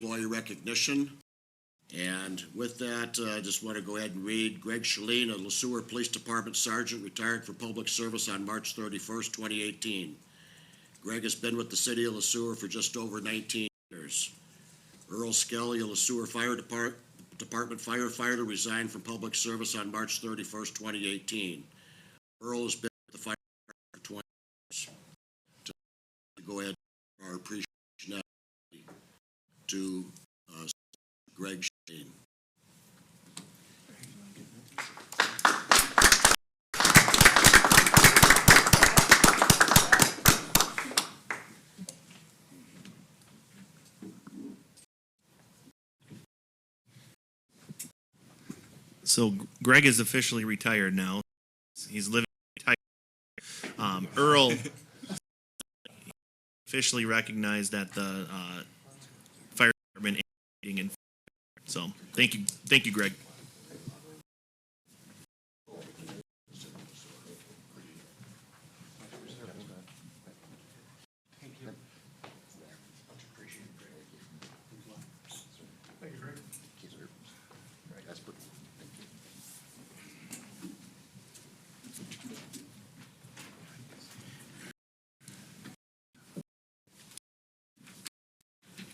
employee recognition. And with that, I just want to go ahead and read Greg Shalene, a Sueur Police Department Sergeant, retired for public service on March 31st, 2018. Greg has been with the city of Sueur for just over 19 years. Earl Skelly, a Sueur Fire Department firefighter, resigned from public service on March 31st, 2018. Earl has been with the fire department for 20 years. To go ahead and our appreciation to Greg Shane. So Greg is officially retired now. He's living Earl officially recognized at the fire department meeting, and so thank you, Greg.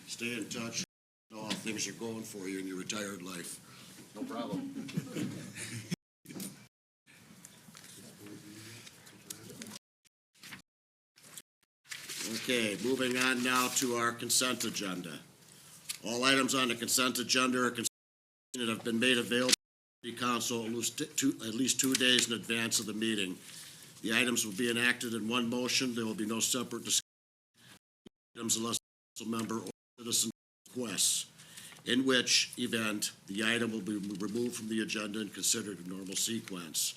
Stay in touch. Know how things are going for you in your retired life. No problem. Okay, moving on now to our consent agenda. All items on the consent agenda are that have been made available to the council at least 2 days in advance of the meeting. The items will be enacted in one motion. There will be no separate discussion items unless a council member or citizen requests, in which event the item will be removed from the agenda and considered a normal sequence.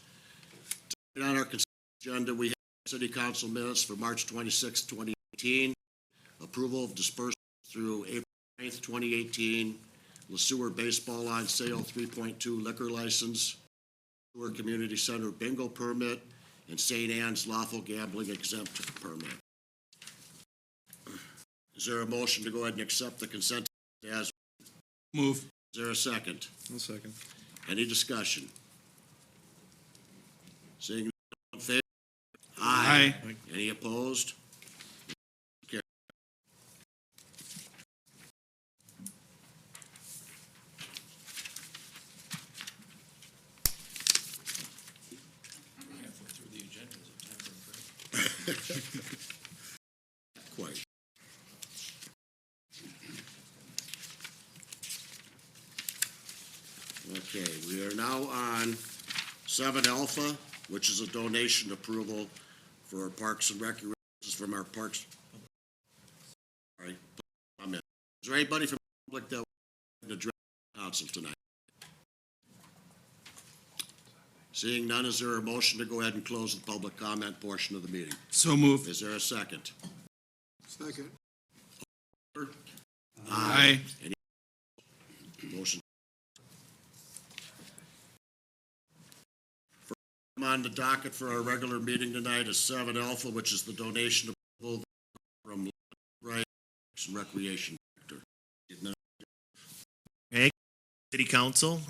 On our consent agenda, we have City Council minutes for March 26, 2018, approval of disbursement through April 9th, 2018, Sueur Baseball on Sale 3.2 liquor license, Sueur Community Center bingo permit, and St. Anne's lawful gambling exempt permit. Is there a motion to go ahead and accept the consent as Move. Is there a second? I'll second. Any discussion? Seeing none in favor? Aye. Any opposed? Okay. Halfway through the agenda, is it time for a break? Quite. Okay, we are now on 7 Alpha, which is a donation approval for our Parks and Recreation from our parks. Sorry, I'm in. Is there anybody from the public that would address the council tonight? Seeing none, is there a motion to go ahead and close the public comment portion of the meeting? So moved. Is there a second? Second. Aye. Any motion? On the docket for our regular meeting tonight is 7 Alpha, which is the donation of from Parks and Recreation Director. Hey, City Council,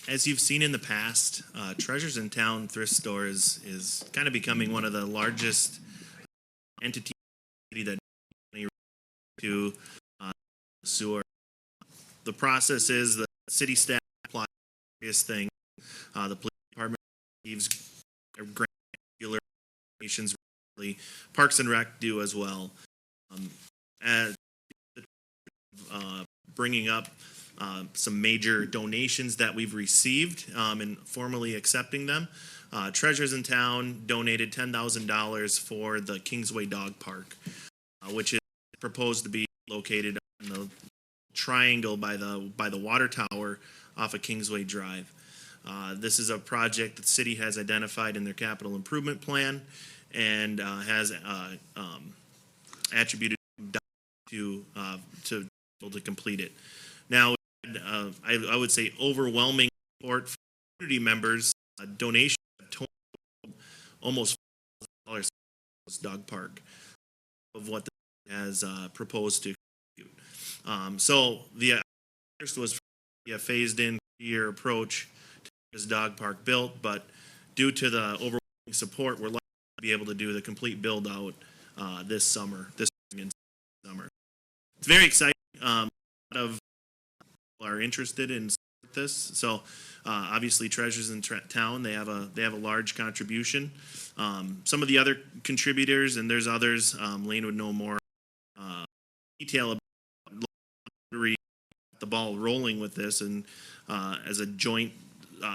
as you've seen in the past, Treasures in Town thrift store is kind of becoming one of the largest entities that to Sueur. The process is the city staff apply various things. The police department receives grant regular donations. Parks and Rec do as well. As bringing up some major donations that we've received and formally accepting them. Treasures in Town donated $10,000 for the Kingsway Dog Park, which is proposed to be located on the triangle by the water tower off of Kingsway Drive. This is a project that the city has identified in their capital improvement plan and has attributed to be able to complete it. Now, I would say overwhelming support from community members. Donation total almost $4,000 dog park of what the has proposed to execute. So the first was a phased in year approach to get this dog park built, but due to the overwhelming support, we're likely to be able to do the complete build out this summer, this spring and summer. It's very exciting. A lot of people are interested in this. So obviously, Treasures in Town, they have a large contribution. Some of the other contributors, and there's others. Lane would know more detail about the ball rolling with this, and as a joint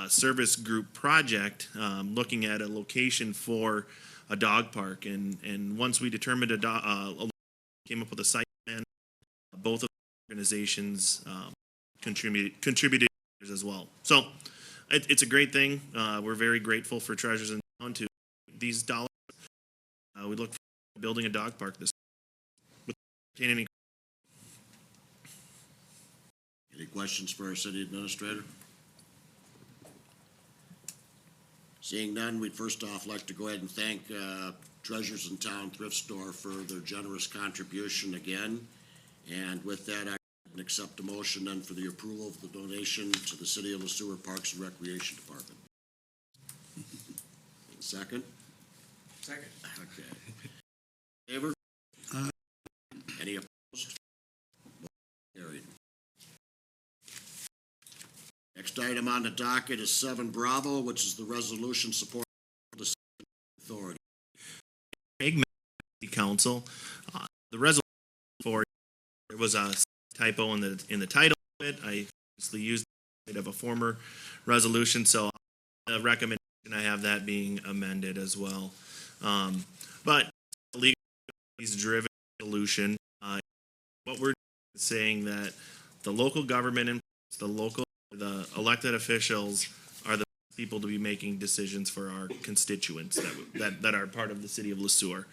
service group project, looking at a location for a dog park, and once we determined came up with a site plan, both of the organizations contributed as well. So it's a great thing. We're very grateful for Treasures in Town to these dollars. We look forward to building a dog park this. Any questions for our city administrator? Seeing none, we'd first off like to go ahead and thank Treasures in Town Thrift Store for their generous contribution again. And with that, I can accept a motion then for the approval of the donation to the City of Sueur Parks and Recreation Department. Second? Second. Okay. Favor? Any opposed? Carried. Next item on the docket is 7 Bravo, which is the resolution supporting the city authority. Council, the resolution for there was a typo in the title of it. I obviously used it of a former resolution, so the recommendation I have that being amended as well. But legal driven resolution. What we're saying that the local government and the elected officials are the people to be making decisions for our constituents that are part of the city of Sueur.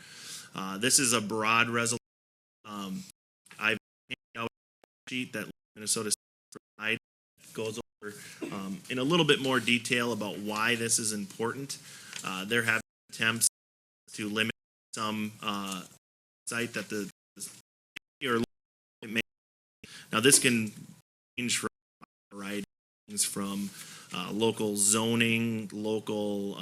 This is a broad resolution. I've handed out a sheet that Minnesota State goes over in a little bit more detail about why this is important. There have been attempts to limit some site that the or now this can change from from local zoning, local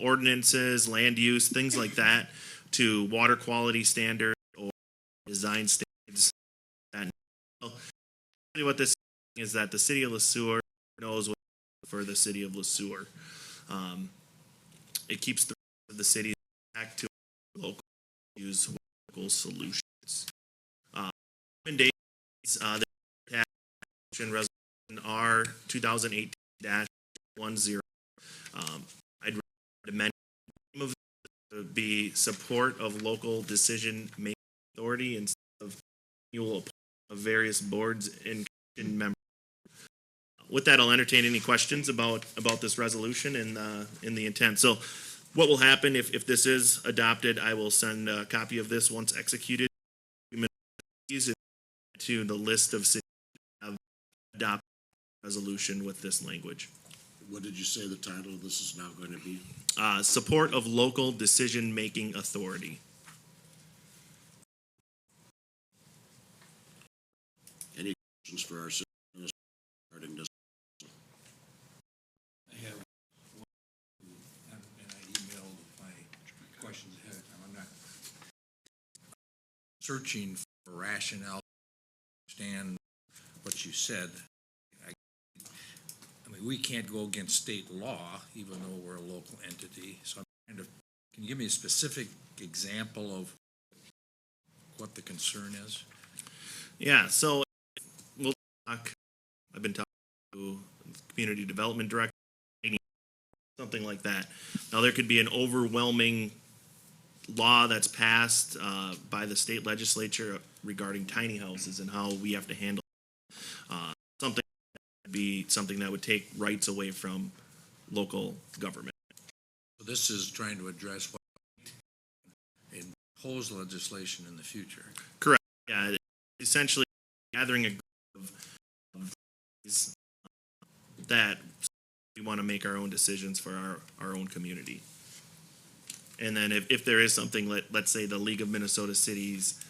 ordinances, land use, things like that, to water quality standards or design standards. And what this is that the city of Sueur knows what for the city of Sueur. It keeps the city back to local use local solutions. Recommendations the resolution R 2018-10. I'd recommend of be support of local decision making authority instead of annual of various boards and members. With that, I'll entertain any questions about this resolution and in the intent. So, what will happen if this is adopted? I will send a copy of this once executed to the list of cities that have adopted resolution with this language. What did you say the title of this is now going to be? Support of local decision-making authority. Any questions for our city regarding this? I have one, and I emailed my questions ahead of time. I'm not searching for rationale to understand what you said. I mean, we can't go against state law, even though we're a local entity. So I'm kind of, can you give me a specific example of what the concern is? Yeah, so we'll talk. I've been talking to the community development director, something like that. Now, there could be an overwhelming law that's passed by the state legislature regarding tiny houses and how we have to handle something that would be something that would take rights away from local government. So this is trying to address what impose legislation in the future. Correct. Yeah, essentially gathering a group of these that we want to make our own decisions for our own community. And then if there is something, let's say the League of Minnesota Cities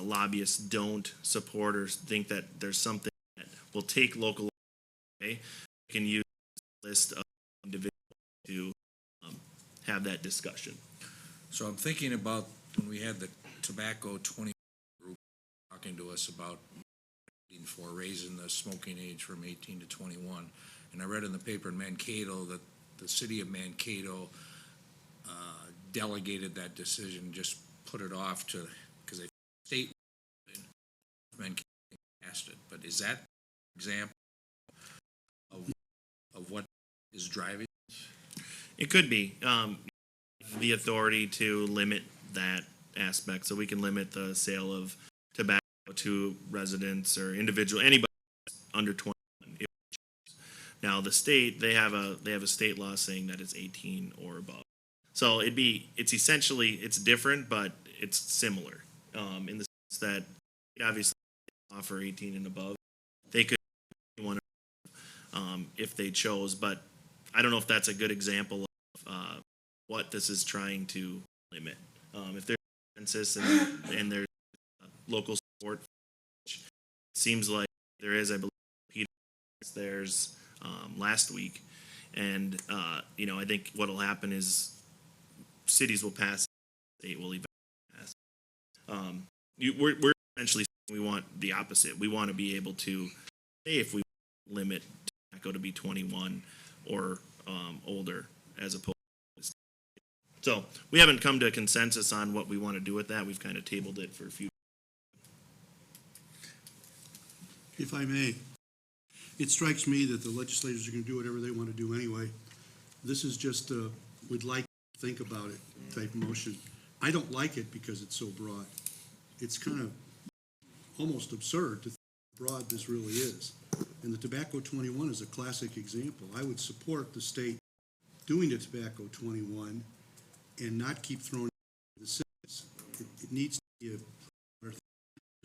lobbyists don't support or think that there's something that will take local away, we can use a list of individuals to have that discussion. So I'm thinking about when we had the tobacco 20 group talking to us about for raising the smoking age from 18 to 21. And I read in the paper in Mankato that the city of Mankato delegated that decision, just put it off to, because they state Mankato passed it. But is that an example of what is driving? It could be the authority to limit that aspect, so we can limit the sale of tobacco to residents or individual, anybody under 21. Now the state, they have a state law saying that it's 18 or above. So it's essentially, it's different, but it's similar in the sense that it obviously offer 18 and above. They could if they chose, but I don't know if that's a good example of what this is trying to limit. If there's a census and there's local support, which it seems like there is, I believe Peter there's last week, and I think what'll happen is cities will pass, state will eventually pass. We're essentially saying we want the opposite. We want to be able to say if we limit tobacco to be 21 or older as opposed to. So we haven't come to a consensus on what we want to do with that. We've kind of tabled it for a few. If I may, it strikes me that the legislators are going to do whatever they want to do anyway. This is just a, we'd like to think about it type motion. I don't like it because it's so broad. It's kind of almost absurd to think how broad this really is. And the Tobacco 21 is a classic example. I would support the state doing the Tobacco 21 and not keep throwing the cities. It needs to be it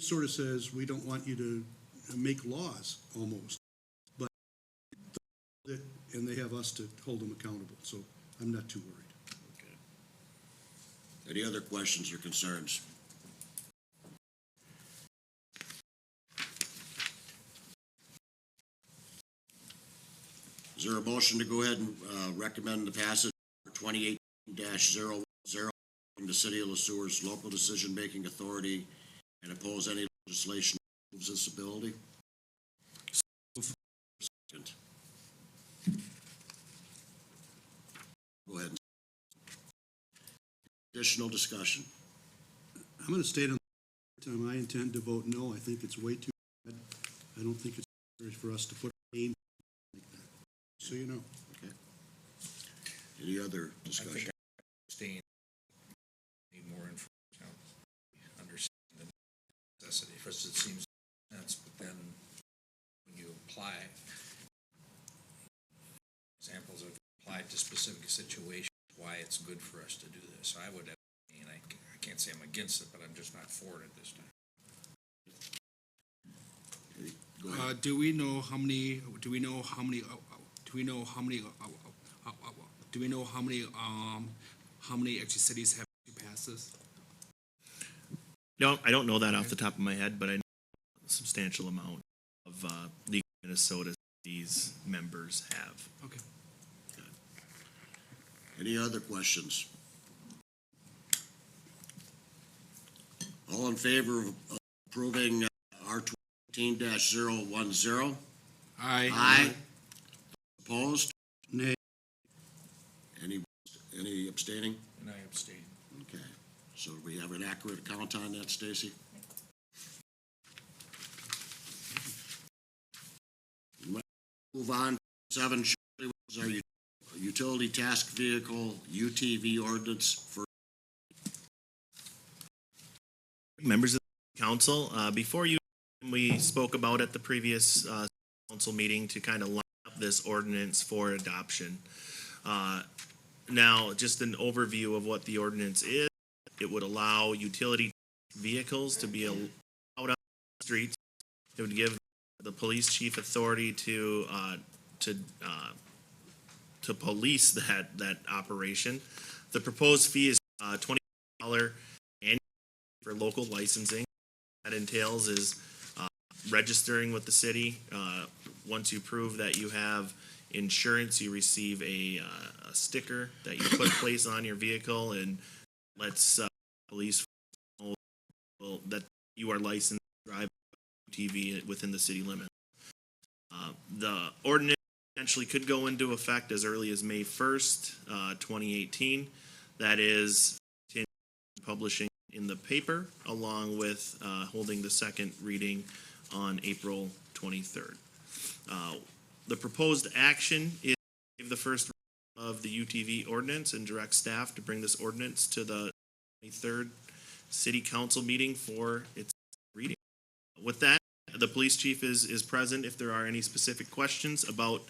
sort of says we don't want you to make laws almost, but and they have us to hold them accountable. So I'm not too worried. Okay. Any other questions or concerns? Is there a motion to go ahead and recommend the passage of 2018-010 from the City of Sueur's local decision-making authority and oppose any legislation that moves this ability? Second. Go ahead. Additional discussion. I'm going to state on the time I intend to vote no. I think it's way too bad. I don't think it's necessary for us to put a name like that. So you know. Okay. Any other discussion? Staying, need more information, understand the necessity. First, it seems sense, but then when you apply examples of applied to specific situations, why it's good for us to do this. So I would, and I can't say I'm against it, but I'm just not for it at this time. Okay, go ahead. Do we know how many? Do we know how many? Do we know how many? Do we know how many actually cities have passed this? No, I don't know that off the top of my head, but I know a substantial amount of the Minnesota cities members have. Okay. Any other questions? All in favor of approving R 2018-010? Aye. Aye. Opposed? Nay. Any abstaining? And I abstain. Okay, so do we have an accurate count on that, Stacy? Move on. 7 shortly was our utility task vehicle UTV ordinance for. Members of the council, before you, we spoke about at the previous council meeting to kind of line up this ordinance for adoption. Now, just an overview of what the ordinance is. It would allow utility vehicles to be allowed on the streets. It would give the police chief authority to police that operation. The proposed fee is $20 annually for local licensing. that entails is registering with the city. Once you prove that you have insurance, you receive a sticker that you place on your vehicle and lets police know that you are licensed to drive UTV within the city limits. The ordinance potentially could go into effect as early as May 1st, 2018. That is publishing in the paper, along with holding the second reading on April 23rd. The proposed action is to give the first reading of the UTV ordinance and direct staff to bring this ordinance to the 23rd City Council meeting for its reading. With that, the police chief is present if there are any specific questions about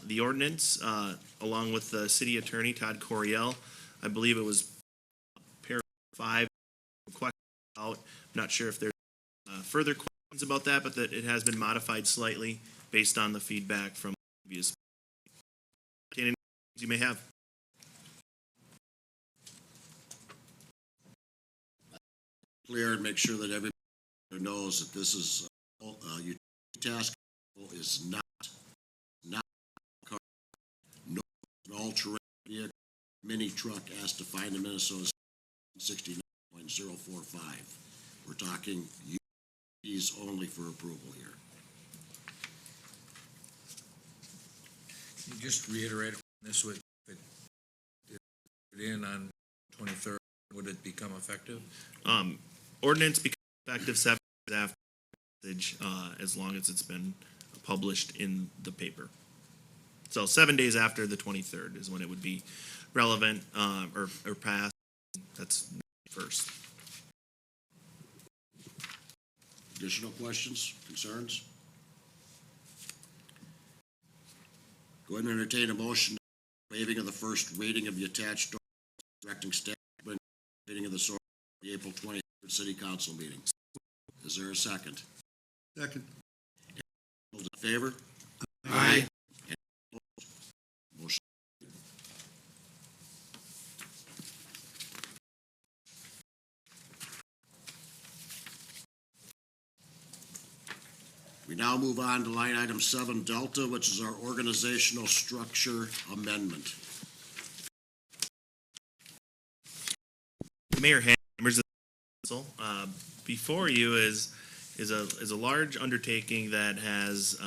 the ordinance, along with the city attorney, Todd Coriel. I believe it was paragraph 5 questions out. I'm not sure if there's further questions about that, but that it has been modified slightly based on the feedback from previous. Any questions you may have? Clear and make sure that everybody knows that this is, your task is not a car, no, an all-terrain vehicle, mini truck as defined in Minnesota 69.045. We're talking UTVs only for approval here. You just reiterate this would, if it in on 23rd, would it become effective? Ordinance becomes effective 7 days after passage, as long as it's been published in the paper. So 7 days after the 23rd is when it would be relevant, or passed. That's first. Additional questions, concerns? Go ahead and entertain a motion waiving of the first reading of the attached ordinance, directing staff to bring reading of the source of the April 23rd City Council meeting. Is there a second? Second. Those in favor? Aye. Any opposed? Motion. We now move on to line item 7 Delta, which is our organizational structure amendment. Mayor, members of the council, before you is a large undertaking that has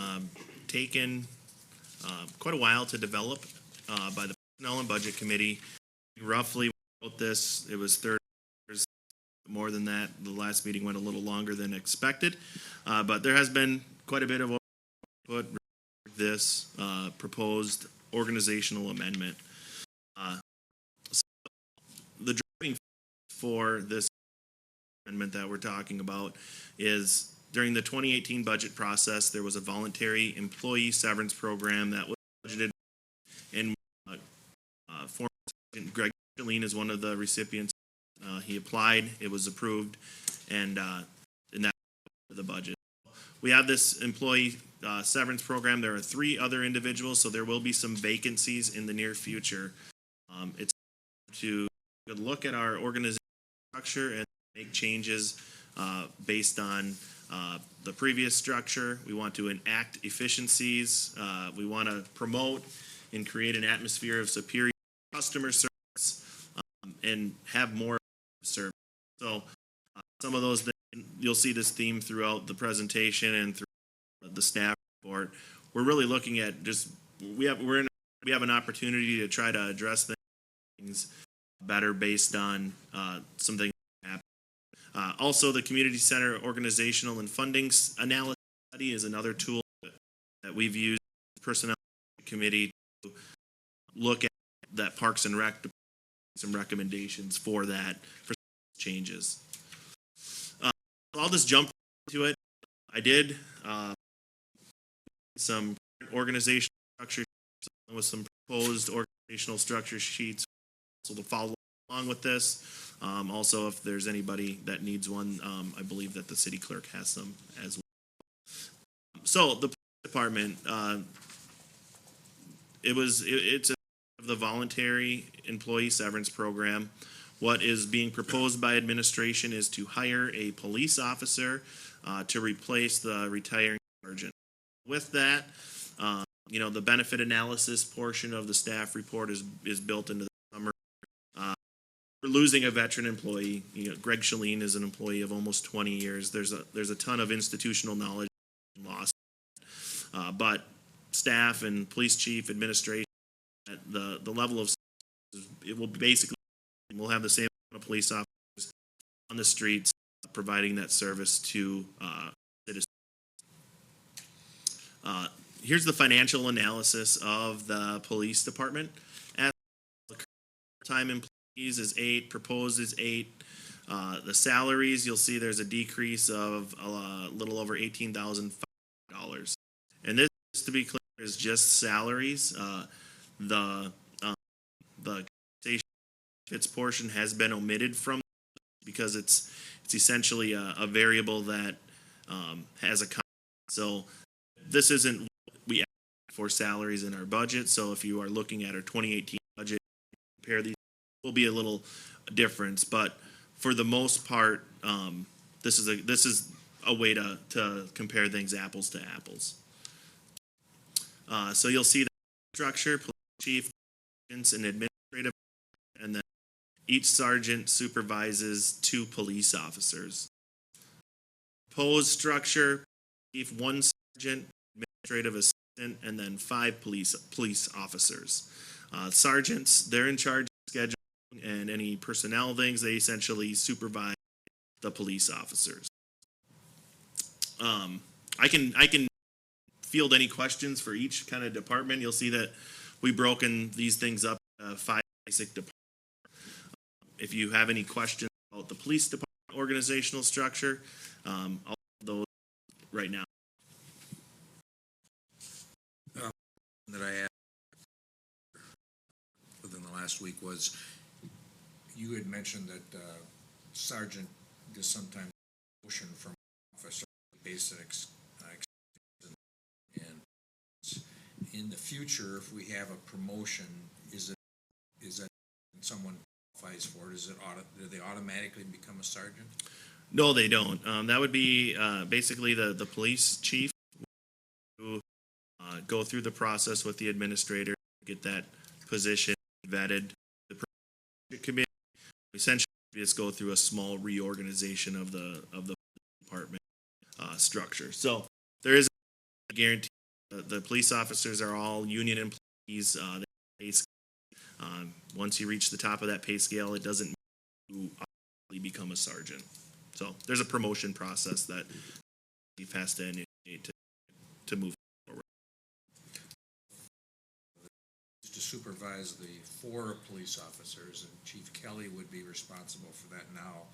taken quite a while to develop by the Personnel and Budget Committee. Roughly wrote this, it was 30 years, more than that. The last meeting went a little longer than expected, but there has been quite a bit of input with this proposed organizational amendment. So the driving for this amendment that we're talking about is during the 2018 budget process, there was a voluntary employee severance program that was budgeted, and former Sergeant Greg Chalene is one of the recipients. He applied, it was approved, and that the budget. We have this employee severance program. There are 3 other individuals, so there will be some vacancies in the near future. It's to look at our organizational structure and make changes based on the previous structure. We want to enact efficiencies. We want to promote and create an atmosphere of superior customer service and have more service. So some of those things, you'll see this theme throughout the presentation and through the staff report. We're really looking at just we have an opportunity to try to address things better based on something that happened. Also, the community center organizational and funding analysis study is another tool that we've used the personnel committee to look at that Parks and Rec, some recommendations for that for changes. I'll just jump into it. I did some organizational structure with some proposed organizational structure sheets so to follow along with this. Also, if there's anybody that needs one, I believe that the city clerk has some as well. So the department, it's the voluntary employee severance program. What is being proposed by administration is to hire a police officer to replace the retiring sergeant. With that, the benefit analysis portion of the staff report is built into the summary. We're losing a veteran employee. Greg Shaleen is an employee of almost 20 years. There's a ton of institutional knowledge lost, but staff and police chief, administration, at the level of it will basically we'll have the same amount of police officers on the streets providing that service to citizens. Here's the financial analysis of the police department. As time employees is 8, proposed is 8. The salaries, you'll see there's a decrease of a little over $18,500. And this, just to be clear, is just salaries. The compensation benefits portion has been omitted from because it's essentially a variable that has a cost. So this isn't what we ask for salaries in our budget. So if you are looking at our 2018 budget, compare these, will be a little difference. But for the most part, this is a way to compare things apples to apples. So you'll see the structure: police chief, sergeants, and administrative, and then each sergeant supervises 2 police officers. Proposed structure: chief, 1 sergeant, administrative assistant, and then 5 police officers. Sergeants, they're in charge of scheduling and any personnel things. They essentially supervise the police officers. I can field any questions for each kind of department. You'll see that we've broken these things up 5 basic departments. If you have any questions about the police department organizational structure, I'll have those right now. That I asked within the last week was, you had mentioned that sergeant does sometimes motion from officer basics, and in the future, if we have a promotion, is that someone qualifies for it? Do they automatically become a sergeant? No, they don't. That would be basically the police chief who go through the process with the administrator, get that position vetted. The committee essentially just go through a small reorganization of the department structure. So there is a guarantee. The police officers are all union employees. Once you reach the top of that pay scale, it doesn't mean you automatically become a sergeant. So there's a promotion process that the chief has to initiate to move forward. To supervise the 4 police officers, and Chief Kelly would be responsible for that now.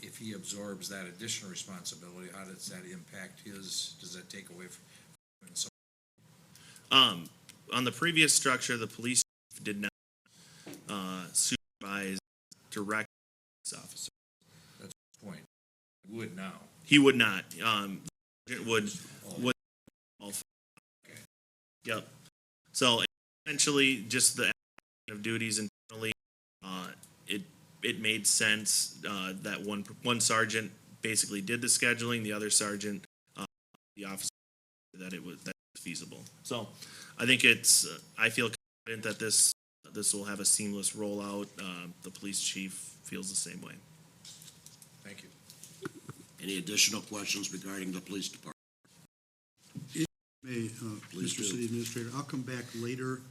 If he absorbs that additional responsibility, how does that impact his? Does that take away from? On the previous structure, the police chief did not supervise direct police officers. That's the point. He would now. He would not. Would. Okay. Yep. So essentially, just the of duties internally, it made sense that one sergeant basically did the scheduling, the other sergeant, the officer, that was feasible. So I think I feel confident that this will have a seamless rollout. The police chief feels the same way. Thank you. Any additional questions regarding the police department? May, Please Mr. do. City Administrator, I'll come back later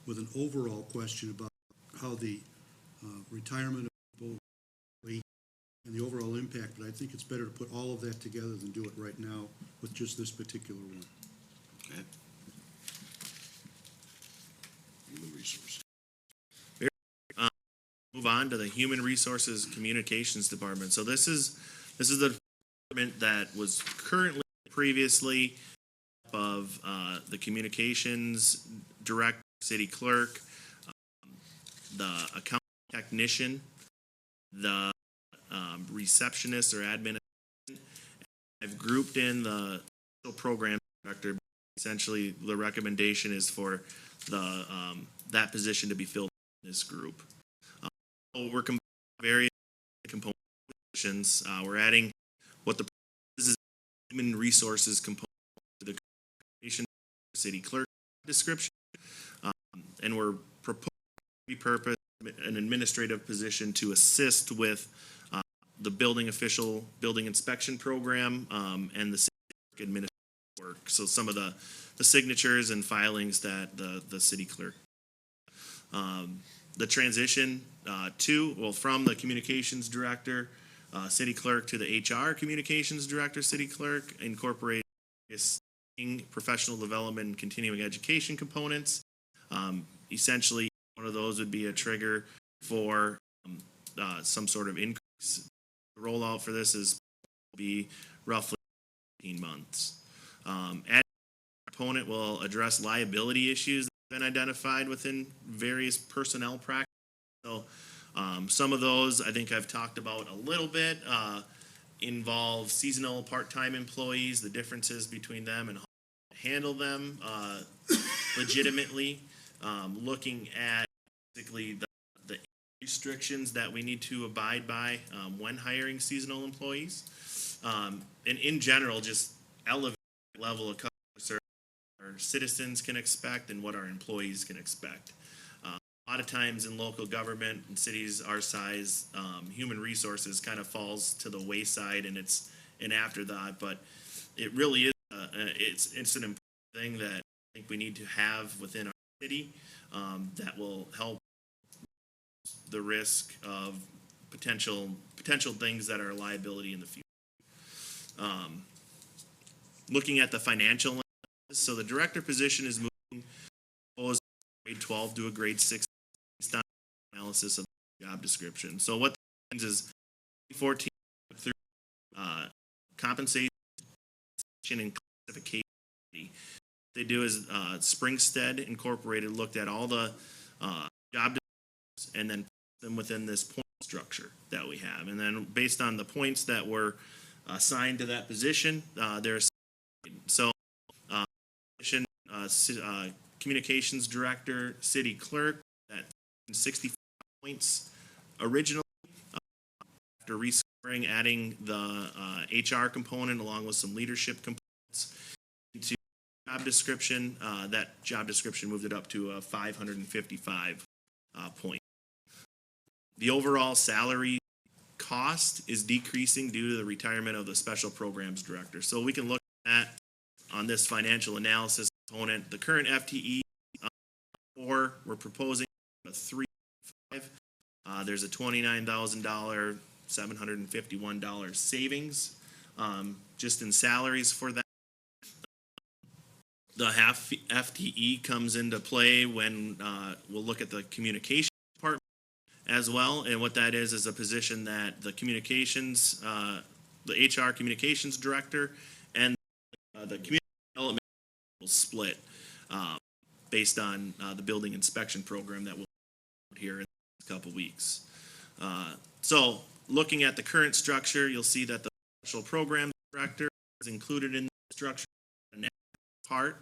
with an overall question about how the retirement of people and the overall impact, but I think it's better to put all of that together than do it right now with just this particular one. Okay. Human resources. Move on to the Human Resources Communications Department. So this is the department that was currently previously of the communications director, city clerk, the account technician, the receptionist or admin. I've grouped in the program director. Essentially, the recommendation is for the that position to be filled in this group. So we're combining various component positions. We're adding what the this is human resources component to the creation city clerk description, and we're proposing to repurpose an administrative position to assist with the building official building inspection program and the city clerk administrative work. So some of the signatures and filings that the city clerk. The transition from the communications director, city clerk to the HR communications director, city clerk, incorporate professional development and continuing education components. Essentially, one of those would be a trigger for some sort of increase. The rollout for this is be roughly 18 months. Adding component will address liability issues that have been identified within various personnel practices. So some of those I think I've talked about a little bit involve seasonal part-time employees, the differences between them and how to handle them legitimately, looking at basically the restrictions that we need to abide by when hiring seasonal employees, and in general just elevate the level of customer service our citizens can expect and what our employees can expect. A lot of times in local government and cities our size, human resources kind of falls to the wayside and it's an afterthought, but it really is it's an important thing that I think we need to have within our city that will help the risk of potential things that are a liability in the future. Looking at the financial analysis, so the director position is moving from grade 12 to a grade 6 based on analysis of the job description. So what that means is 2014 through compensation and classification. What they do is Springstead Incorporated looked at all the job descriptions and then put them within this point structure that we have. And then based on the points that were assigned to that position, there's so communications director, city clerk, at 65 points originally. After rescoring, adding the HR component along with some leadership components into job description, that job description moved it up to 555 points. The overall salary cost is decreasing due to the retirement of the special programs director. So we can look at on this financial analysis component, the current FTE, or we're proposing a 3.5. There's a $29,000, $751 savings just in salaries for that. The half FTE comes into play when we'll look at the communication department as well, and what that is a position that the communications, the HR communications director and the community development will split based on the building inspection program that we'll here in a couple weeks. So looking at the current structure, you'll see that the special programs director is included in the structure part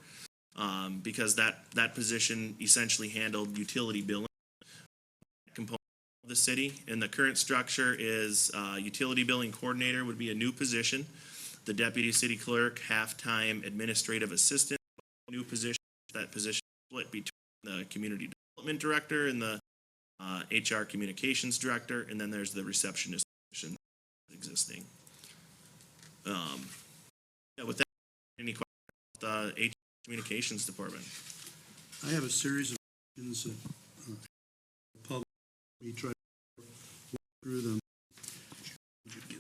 because that position essentially handled utility billing component of the city. And the current structure is utility billing coordinator would be a new position. The deputy city clerk, half-time administrative assistant, new position. That position split between the community development director and the HR communications director, and then there's the receptionist position existing. With that, any questions about the HR communications department? I have a series of questions that public we try to work through them.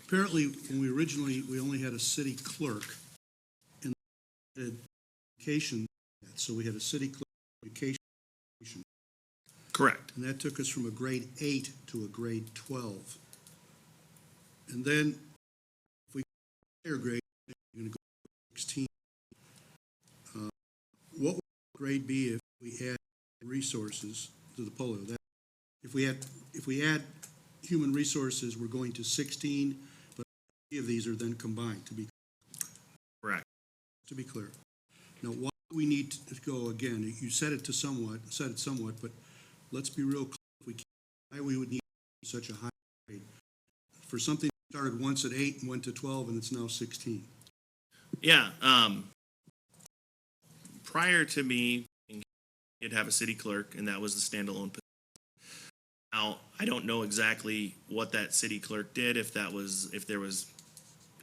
Apparently, when we only had a city clerk and education, so we had a city clerk education. Correct. And that took us from a grade 8 to a grade 12. And then if we go higher grade, we're going to go to 16. What would grade be if we add resources to the polio? That if we add human resources, we're going to 16, but 3 of these are then combined to be correct. To be clear. Now, why do we need to go again? You said it somewhat, but let's be real clear. If we can't, why we would need such a high rate for something that started once at 8 and went to 12 and it's now 16? Yeah, prior to me, you'd have a city clerk, and that was the standalone position. Now, I don't know exactly what that city clerk did, if there was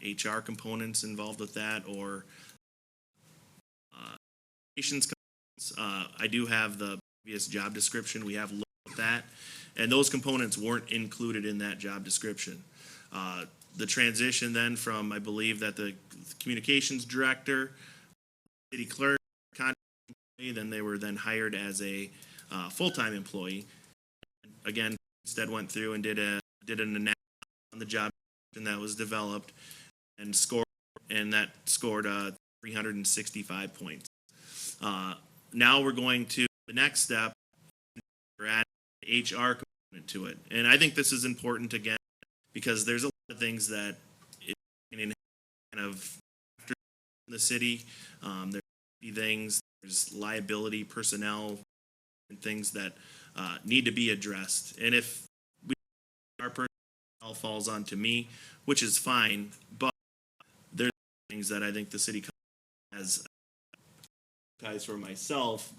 HR components involved with that, or operations components. I do have the previous job description. We have looked at that, and those components weren't included in that job description. The transition then from, I believe that the communications director, city clerk, contract employee, then they were then hired as a full-time employee. Again, instead went through and did an analysis on the job description that was developed and that scored 365 points. Now we're going to the next step. We're adding the HR component to it, and I think this is important again because there's a lot of things that in kind of after the city. There's liability, personnel, and things that need to be addressed. And if our personnel falls onto me, which is fine, but there's things that I think the city has ties for myself,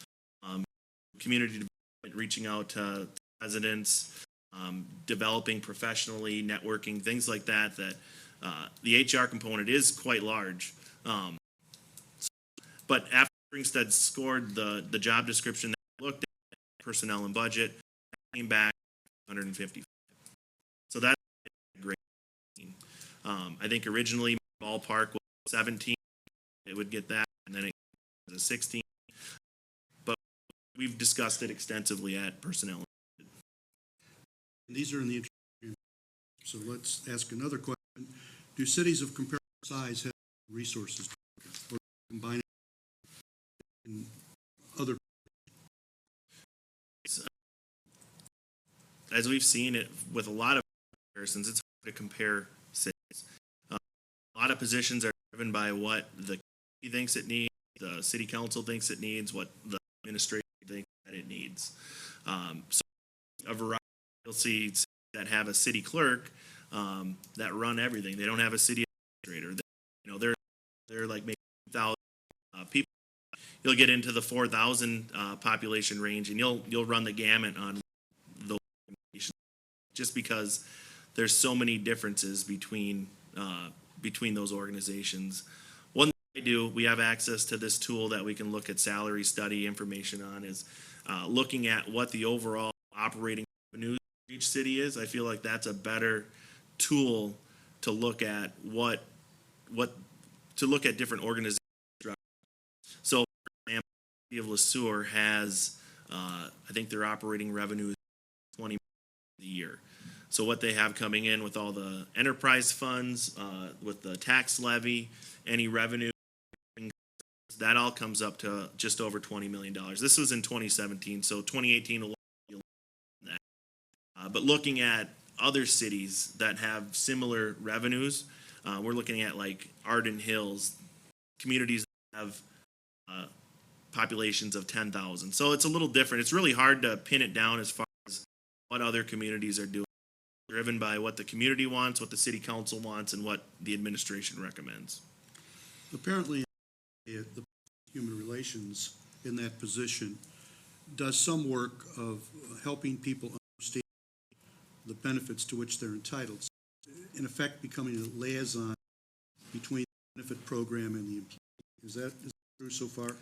community development, reaching out to residents, developing professionally, networking, things like that, the HR component is quite large. But after Springstead scored the job description that I looked at, personnel and budget, came back 150. So that's great. I think originally ballpark was 17. It would get that, and then it was a 16. But we've discussed it extensively at personnel. And these are in the interview. So let's ask another question. Do cities of comparable size have resources or combine in other? As we've seen it with a lot of comparisons, it's hard to compare cities. A lot of positions are driven by what the community thinks it needs, the city council thinks it needs, what the administration thinks that it needs. So a variety, you'll see cities that have a city clerk that run everything. They don't have a city administrator. They're like maybe 1,000 people. You'll get into the 4,000 population range, and you'll run the gamut on those organizations, just because there's so many differences between those organizations. One thing I do, we have access to this tool that we can look at salary study information on, is looking at what the overall operating revenue for each city is. I feel like that's a better tool to look at different organizations. So, for example, the city of Sueur has, I think their operating revenue is $20 million a year. So what they have coming in with all the enterprise funds, with the tax levy, any revenue, that all comes up to just over $20 million. This was in 2017, so 2018 will be that. But looking at other cities that have similar revenues, we're looking at like Arden Hills, communities that have populations of 10,000. So it's a little different. It's really hard to pin it down as far as what other communities are doing. Driven by what the community wants, what the city council wants, and what the administration recommends. Apparently, the human relations in that position does some work of helping people understand the benefits to which they're entitled. In effect, becoming a liaison between the benefit program and the employee. Is that true so far?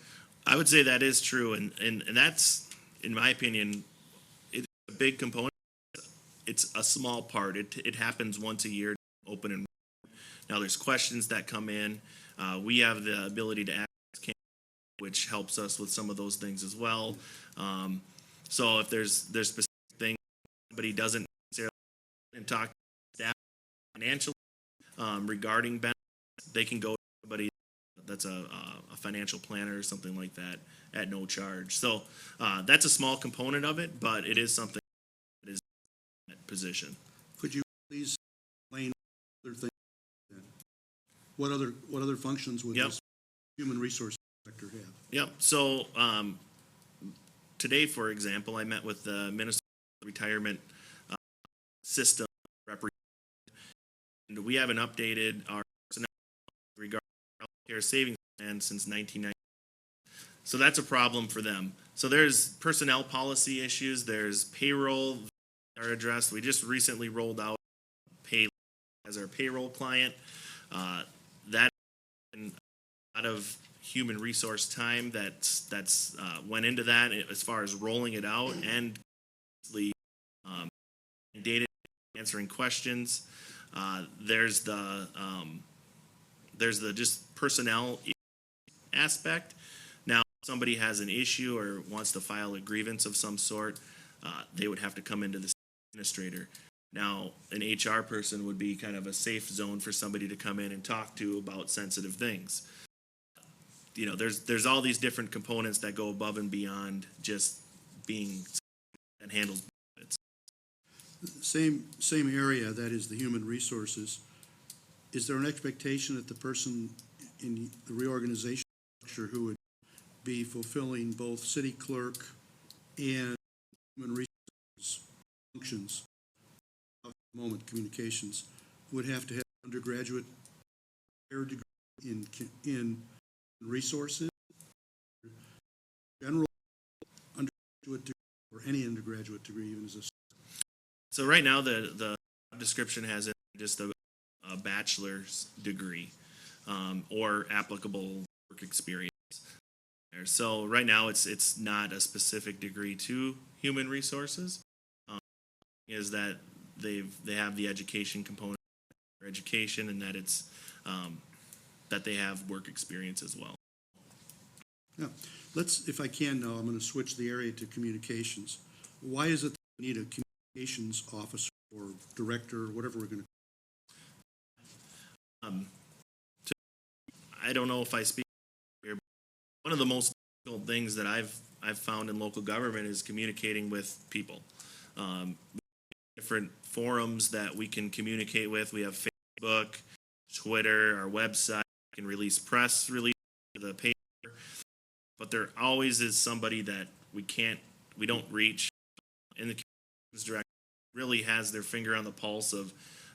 I would say that is true, and that's, in my opinion, it's a big component. It's a small part. It happens once a year, open and now there's questions that come in. We have the ability to ask, which helps us with some of those things as well. So if there's specific things somebody doesn't necessarily talk to staff financially regarding benefits, they can go to somebody that's a financial planner or something like that at no charge. So that's a small component of it, but it is something that is in that position. Could you please explain other things? What other functions would this human resource sector have? Yep. So today, for example, I met with the Minnesota Retirement system represented. And we haven't updated our personnel regarding healthcare savings plan since 1990. So that's a problem for them. So there's personnel policy issues, there's payroll that are addressed. We just recently rolled out pay as our payroll client. That and a lot of human resource time that's went into that as far as rolling it out and data answering questions. There's the just personnel aspect. Now, if somebody has an issue or wants to file a grievance of some sort, they would have to come into the administrator. Now, an HR person would be kind of a safe zone for somebody to come in and talk to about sensitive things. You know, there's all these different components that go above and beyond just being that handles benefits. Same area, that is the human resources. Is there an expectation that the person in the reorganization structure who would be fulfilling both city clerk and human resources functions, at the moment communications, would have to have undergraduate degree in resources, general undergraduate degree, or any undergraduate degree even as a. So right now, the description has it just a bachelor's degree or applicable work experience. So right now, it's not a specific degree to human resources. Is that they have the education component for education, and that it's that they have work experience as well. Yeah, let's, if I can now, I'm going to switch the area to communications. Why is it that we need a communications officer or director, or whatever we're going to? I don't know if I speak here. But one of the most difficult things that I've found in local government is communicating with people. Different forums that we can communicate with. We have Facebook, Twitter, our website. We can release press release to the paper, but there always is somebody that we don't reach. In the communications director really has their finger on the pulse of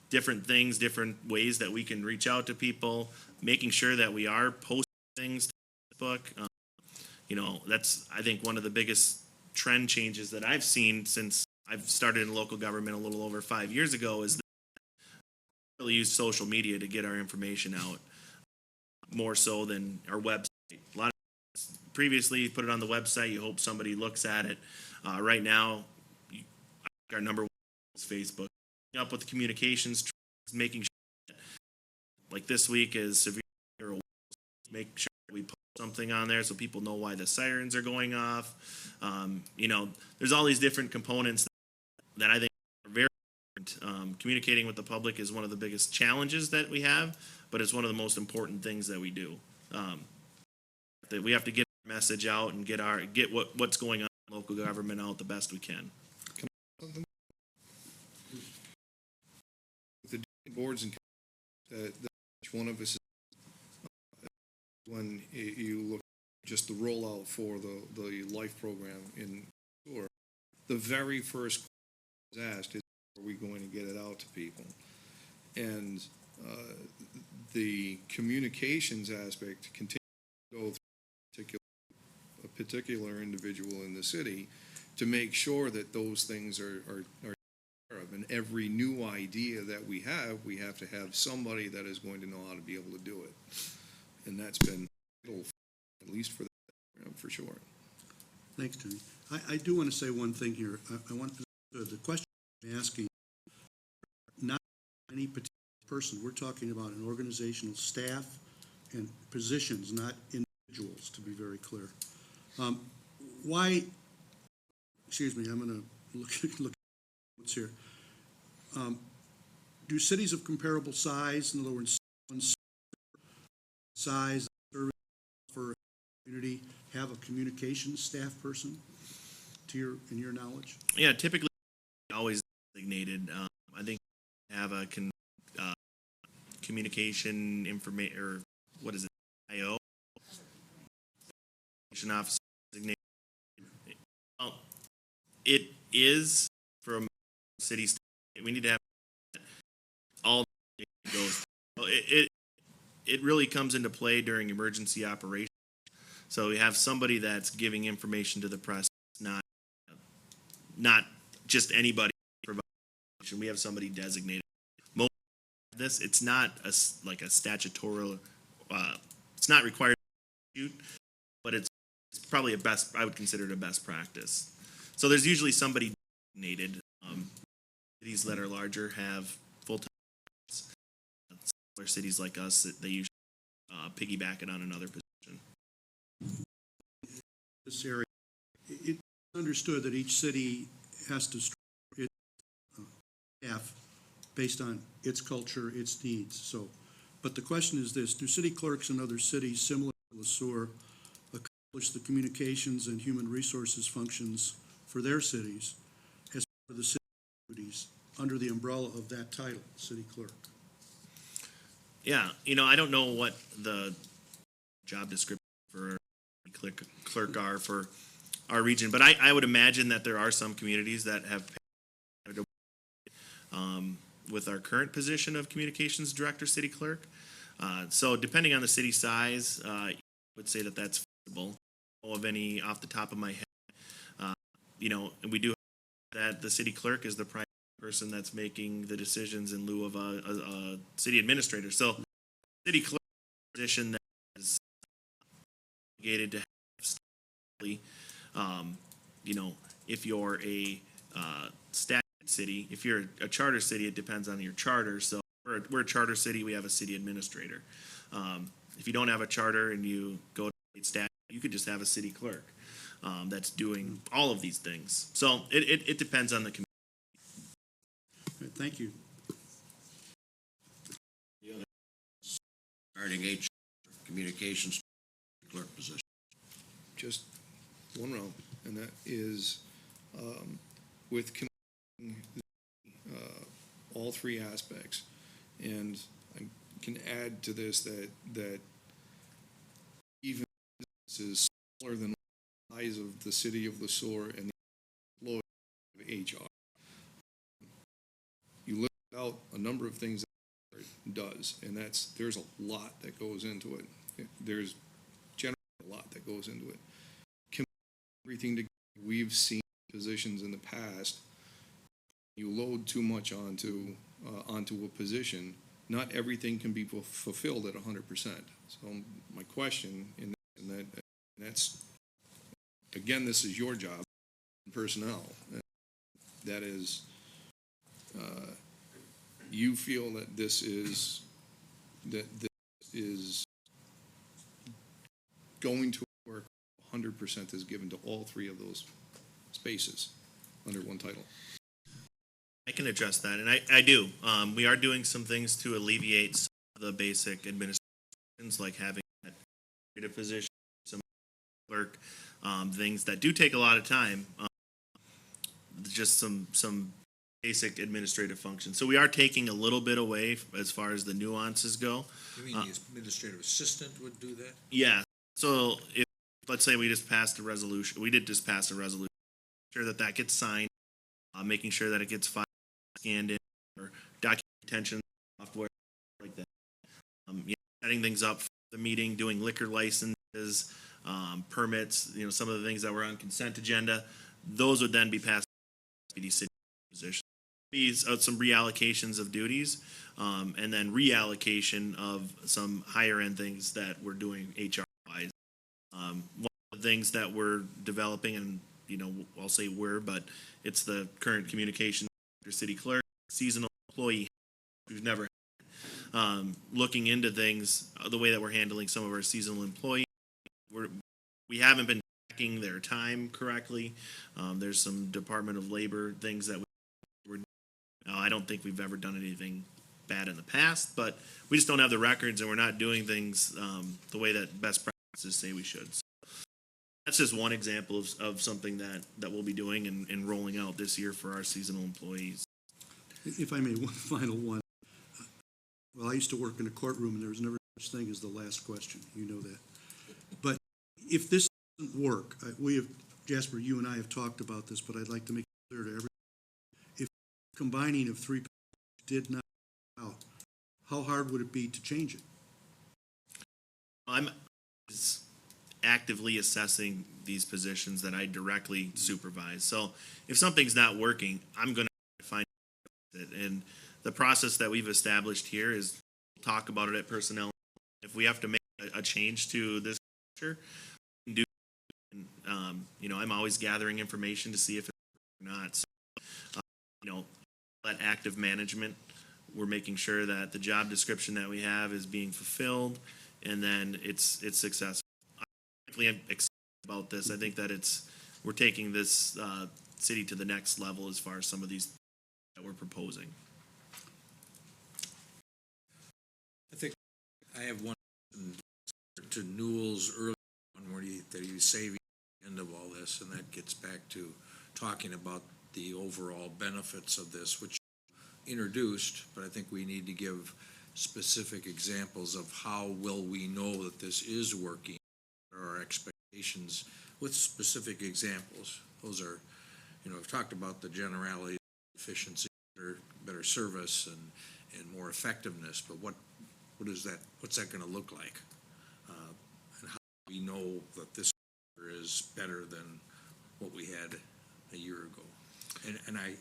different things, different ways that we can reach out to people, making sure that we are posting things to Facebook. You know, that's, I think, one of the biggest trend changes that I've seen since I've started in local government a little over 5 years ago is that we really use social media to get our information out more so than our website. A lot of previously, you put it on the website, you hope somebody looks at it. Right now, I think our number one is Facebook. Up with the communications, making sure that, like this week is severe, make sure we post something on there so people know why the sirens are going off. You know, there's all these different components that I think are very important. Communicating with the public is one of the biggest challenges that we have, but it's one of the most important things that we do. That we have to get our message out and get what's going on in local government out the best we can. The boards and that each one of us is, when you look at just the rollout for the life program in Sueur, the very first question asked is, are we going to get it out to people? And the communications aspect continues to go through a particular individual in the city to make sure that those things are of. And every new idea that we have to have somebody that is going to know how to be able to do it. And that's been vital, at least for that, for sure. Thanks, Tony. I do want to say one thing here. I want the question I'm asking, not any particular person. We're talking about an organizational staff and positions, not individuals, to be very clear. Why, excuse me, I'm going to look at what's here. Do cities of comparable size, in other words, size, for a community, have a communications staff person in your knowledge? Yeah, typically always designated. I think have a communication information, or what is it, IO? Officer designated. Well, it is from city We need to have all goes. It really comes into play during emergency operations. So we have somebody that's giving information to the press, not just anybody. We have somebody designated. Most of this, it's not like a statutory. It's not required to shoot, but it's probably I would consider it a best practice. So there's usually somebody designated. Cities that are larger have full-time. Smaller cities like us, they usually piggyback it on another position. This area, it's understood that each city has to structure its staff based on its culture, its needs. So, but the question is this: do city clerks in other cities similar to Sueur accomplish the communications and human resources functions for their cities as part of the city duties under the umbrella of that title, city clerk? Yeah, I don't know what the job description for clerk are for our region, but I would imagine that there are some communities that have with our current position of communications director, city clerk. So depending on the city size, I would say that that's feasible. I don't know of any off the top of my head. And we do have that the city clerk is the primary person that's making the decisions in lieu of a city administrator. So city clerk position that is obligated to have if you're a statute city, if you're a charter city, it depends on your charter. So we're a charter city, we have a city administrator. If you don't have a charter and you go to state statute, you could just have a city clerk that's doing all of these things. So it depends on the community. Right, thank you. Regarding HR communications clerk position. Just one round, and that is with combining all three aspects. And I can add to this that even this is smaller than the size of the city of Sueur and the employee of HR. You list out a number of things that it does, and there's a lot that goes into it. There's generally a lot that goes into it. Everything together, we've seen positions in the past. You load too much onto a position, not everything can be fulfilled at 100%. So my question, that's again, this is your job, personnel. That is, you feel that this is going to work. 100% is given to all three of those spaces under one title. I can address that, and I do. We are doing some things to alleviate some of the basic administrations, like having that creative position, some clerk, things that do take a lot of time. Just some basic administrative functions. So we are taking a little bit away as far as the nuances go. You mean the administrative assistant would do that? Yeah. So if let's say we just passed a resolution, sure that gets signed, making sure that it gets filed, scanned in, or document retention software like that. Setting things up for the meeting, doing liquor licenses, permits. Some of the things that were on consent agenda, those would then be passed to the city position. Some reallocations of duties, and then reallocation of some higher end things that we're doing HR wise. One of the things that we're developing, and I'll say but it's the current communication city clerk, seasonal employee we've never had. Looking into things, the way that we're handling some of our seasonal employees, we haven't been tracking their time correctly. There's some Department of Labor things that we're I don't think we've ever done anything bad in the past, but we just don't have the records, and we're not doing things the way that best practices say we should. So that's just one example of something that we'll be doing and rolling out this year for our seasonal employees. If I may, one final one. Well, I used to work in a courtroom, and there was never such thing as the last question. You know that. But if this doesn't work, Jasper, you and I have talked about this, but I'd like to make it clear to everyone. If combining of three did not, how hard would it be to change it? I'm actively assessing these positions that I directly supervise. So if something's not working, I'm going to find it. And the process that we've established here is talk about it at personnel. If we have to make a change to this structure, we can do. You know, I'm always gathering information to see if it's or not. So, you know, that active management, we're making sure that the job description that we have is being fulfilled, and then it's successful. I'm excited about this. I think that we're taking this city to the next level as far as some of these that we're proposing. I think I have one to Newell's earlier one where that he was saving the end of all this, and that gets back to talking about the overall benefits of this, which introduced, but I think we need to give specific examples of how will we know that this is working, or our expectations with specific examples. Those are, you know, I've talked about the generality, efficiency, better service and more effectiveness, but what is that, what's that gonna look like? And how do we know that this is better than what we had a year ago? And I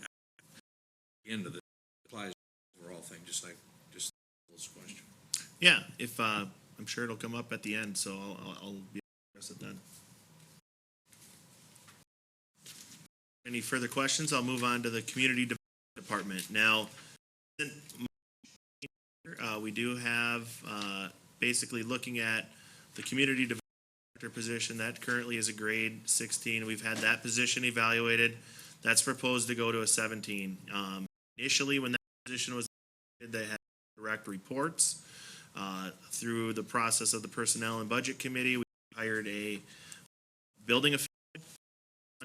into this applies to the overall thing, just this question. Yeah, if I'm sure it'll come up at the end, so I'll be interested then. Any further questions? I'll move on to the community department. Now, we do have basically looking at the community development director position that currently is a grade 16. We've had that position evaluated. That's proposed to go to a 17. Initially, when that position was, they had direct reports. Through the process of the Personnel and Budget Committee, we hired a building official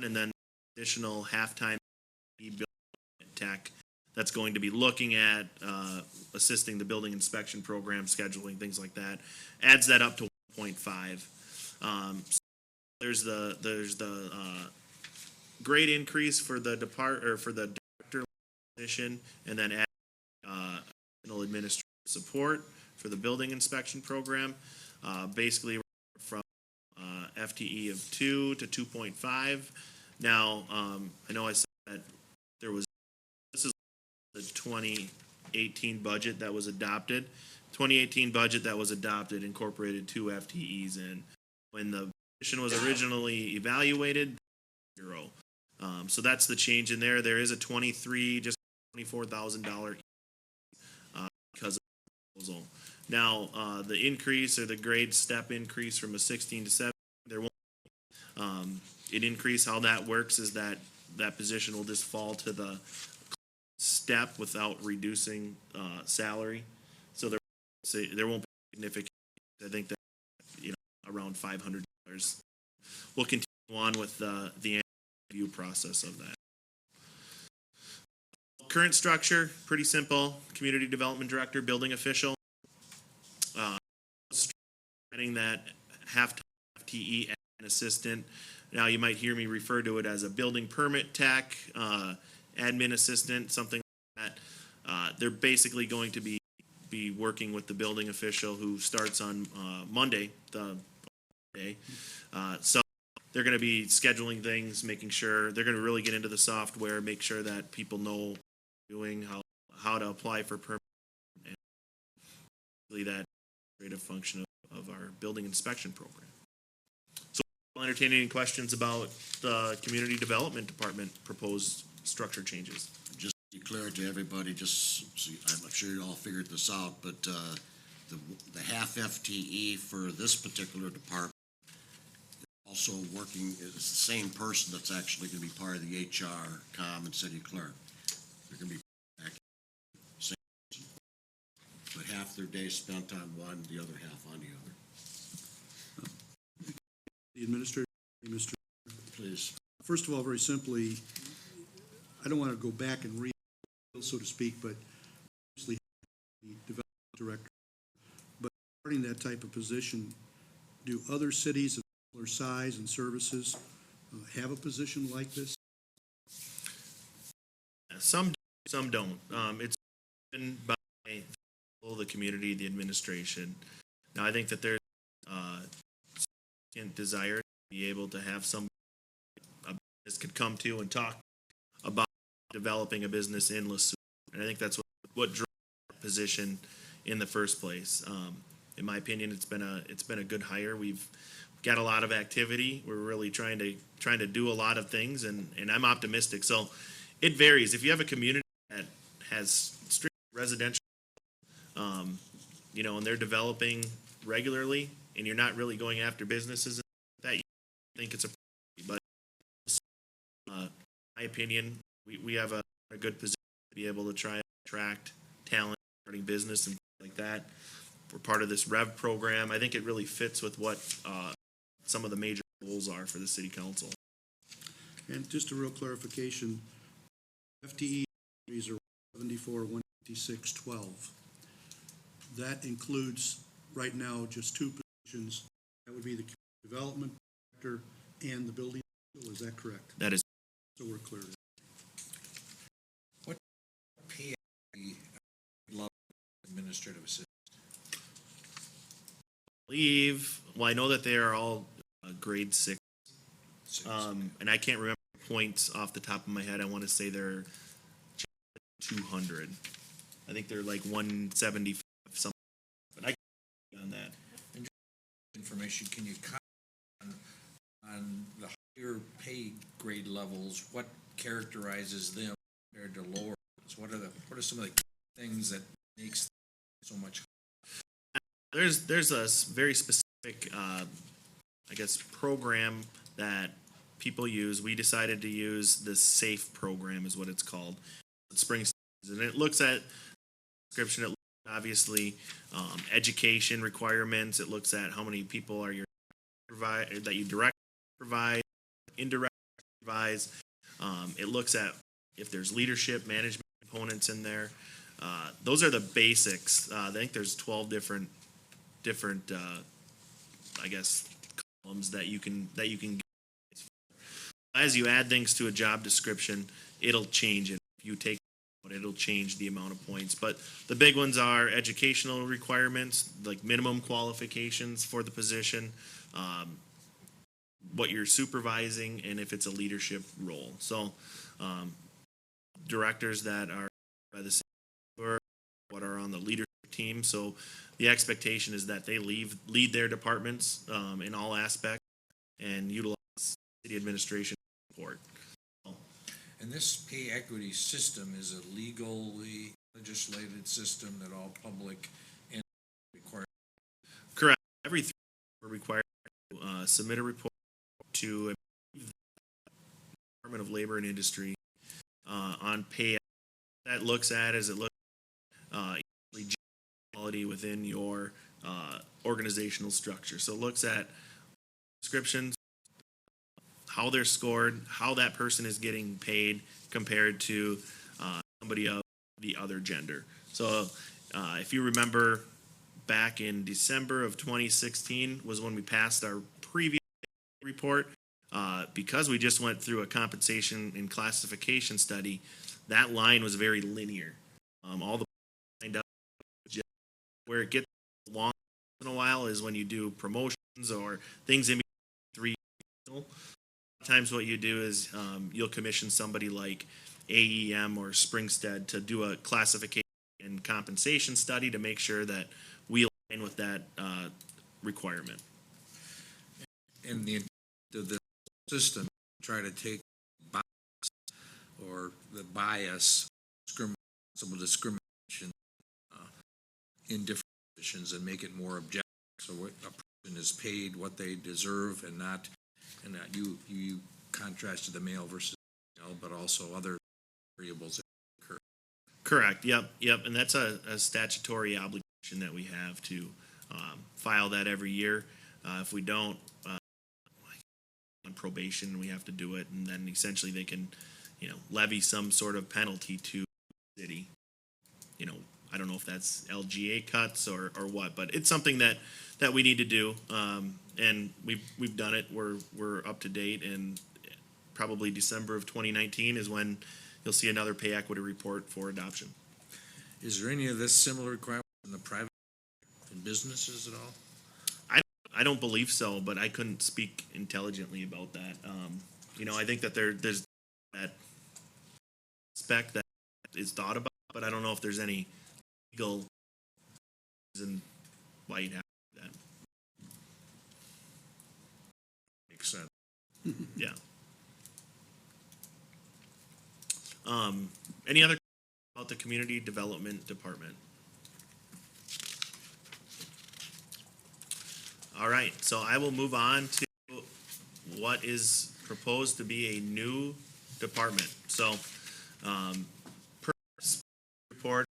and then additional half-time building tech that's going to be looking at assisting the building inspection program, scheduling, things like that. Adds that up to 1.5. So there's the grade increase for the for the director position, and then add administrative support for the building inspection program. Basically from FTE of 2 to 2.5. Now, I know I said that this is the 2018 budget that was adopted. 2018 budget that was adopted incorporated 2 FTEs in. When the position was originally evaluated, 0. So that's the change in there. There is a just $24,000 because of the proposal. Now, the increase or the grade step increase from a 16 to 7, there won't it increase. How that works is that position will just fall to the step without reducing salary. So there won't be significant. I think that, you know, around $500. We'll continue on with the review process of that. Current structure, pretty simple. Community development director, building official. Adding that half-time FTE and assistant. Now you might hear me refer to it as a building permit tech, admin assistant, something like that. They're basically going to be working with the building official who starts on Monday, the day. So they're going to be scheduling things, making sure they're going to really get into the software, make sure that people know doing how to apply for permit, and really that administrative function of our building inspection program. So I'll entertain any questions about the community development department proposed structure changes. Just declare to everybody, I'm sure you all figured this out, but the half FTE for this particular department also working, is the same person that's actually going to be part of the HR, comm, and city clerk. They're going to be back, same person, but half their day spent on one, the other half on the other. The administrator, Mr. Please. First of all, very simply, I don't want to go back and read, so to speak, but obviously the development director. But regarding that type of position, do other cities of similar size and services have a position like this? Some some don't. It's been by the community, the administration. Now, I think that there's desire to be able to have some a business could come to and talk about developing a business in LeSueur. And I think that's what drove that position in the first place. In my opinion, it's been a good hire. We've got a lot of activity. We're really trying to do a lot of things, and I'm optimistic. So it varies. If you have a community that has strict residential, and they're developing regularly, and you're not really going after businesses that you think it's a priority. But in my opinion, we have a good position to be able to try to attract talent, starting business and things like that. We're part of this REV program. I think it really fits with what some of the major goals are for the city council. And just a real clarification, FTE are 74, 156, 12. That includes, right now, just two positions. That would be the development director and the building. Is that correct? That is. So we're clear. What pay the administrative assistant? I know that they are all grade 6. And I can't remember points off the top of my head. I want to say they're 200. I think they're like 175 something. But I can't be on that. Information, can you comment on the higher pay grade levels? What characterizes them compared to lower? What are some of the things that makes them so much? There's a very specific, program that people use. We decided to use the SAFE program, is what it's called. Spring, and it looks at description. It looks at, obviously, education requirements. It looks at how many people are that you directly provide, indirectly advise. It looks at if there's leadership, management components in there. Those are the basics. I think there's 12 different columns that you can get. As you add things to a job description, it'll change it. If you take it, it'll change the amount of points. But the big ones are educational requirements, like minimum qualifications for the position, what you're supervising, and if it's a leadership role. So directors that are by the same what are on the leadership team. So the expectation is that they lead their departments in all aspects and utilize city administration support. And this pay equity system is a legally legislated system that all public entities require. Correct. Every 3 we're required to submit a report to the Department of Labor and Industry on pay. That looks at equality within your organizational structure. So it looks at descriptions, how they're scored, how that person is getting paid compared to somebody of the other gender. So if you remember, back in December of 2016 was when we passed our previous report. Because we just went through a compensation and classification study, that line was very linear. All the lined up. Where it gets long in a while is when you do promotions or things in between 3. Sometimes what you do is you'll commission somebody like AEM or Springstead to do a classification and compensation study to make sure that we align with that requirement. And the intent of this system, try to take bias or the bias, discrimination in different positions and make it more objective. So what a person is paid what they deserve and not you contrast to the male versus female, but also other variables that occur. Correct. Yep. And that's a statutory obligation that we have to file that every year. If we don't, on probation, we have to do it, and then essentially they can, levy some sort of penalty to the city. I don't know if that's LGA cuts or what, but it's something that we need to do, and we've done it. We're up to date, and probably December of 2019 is when you'll see another pay equity report for adoption. Is there any of this similar requirement in the private, in businesses at all? I don't believe so, but I couldn't speak intelligently about that. I think that there's that spec that is thought about, but I don't know if there's any legal reason why you'd have to do that. Makes sense. Yeah. Any other about the community development department? All right, so I will move on to what is proposed to be a new department. So, per report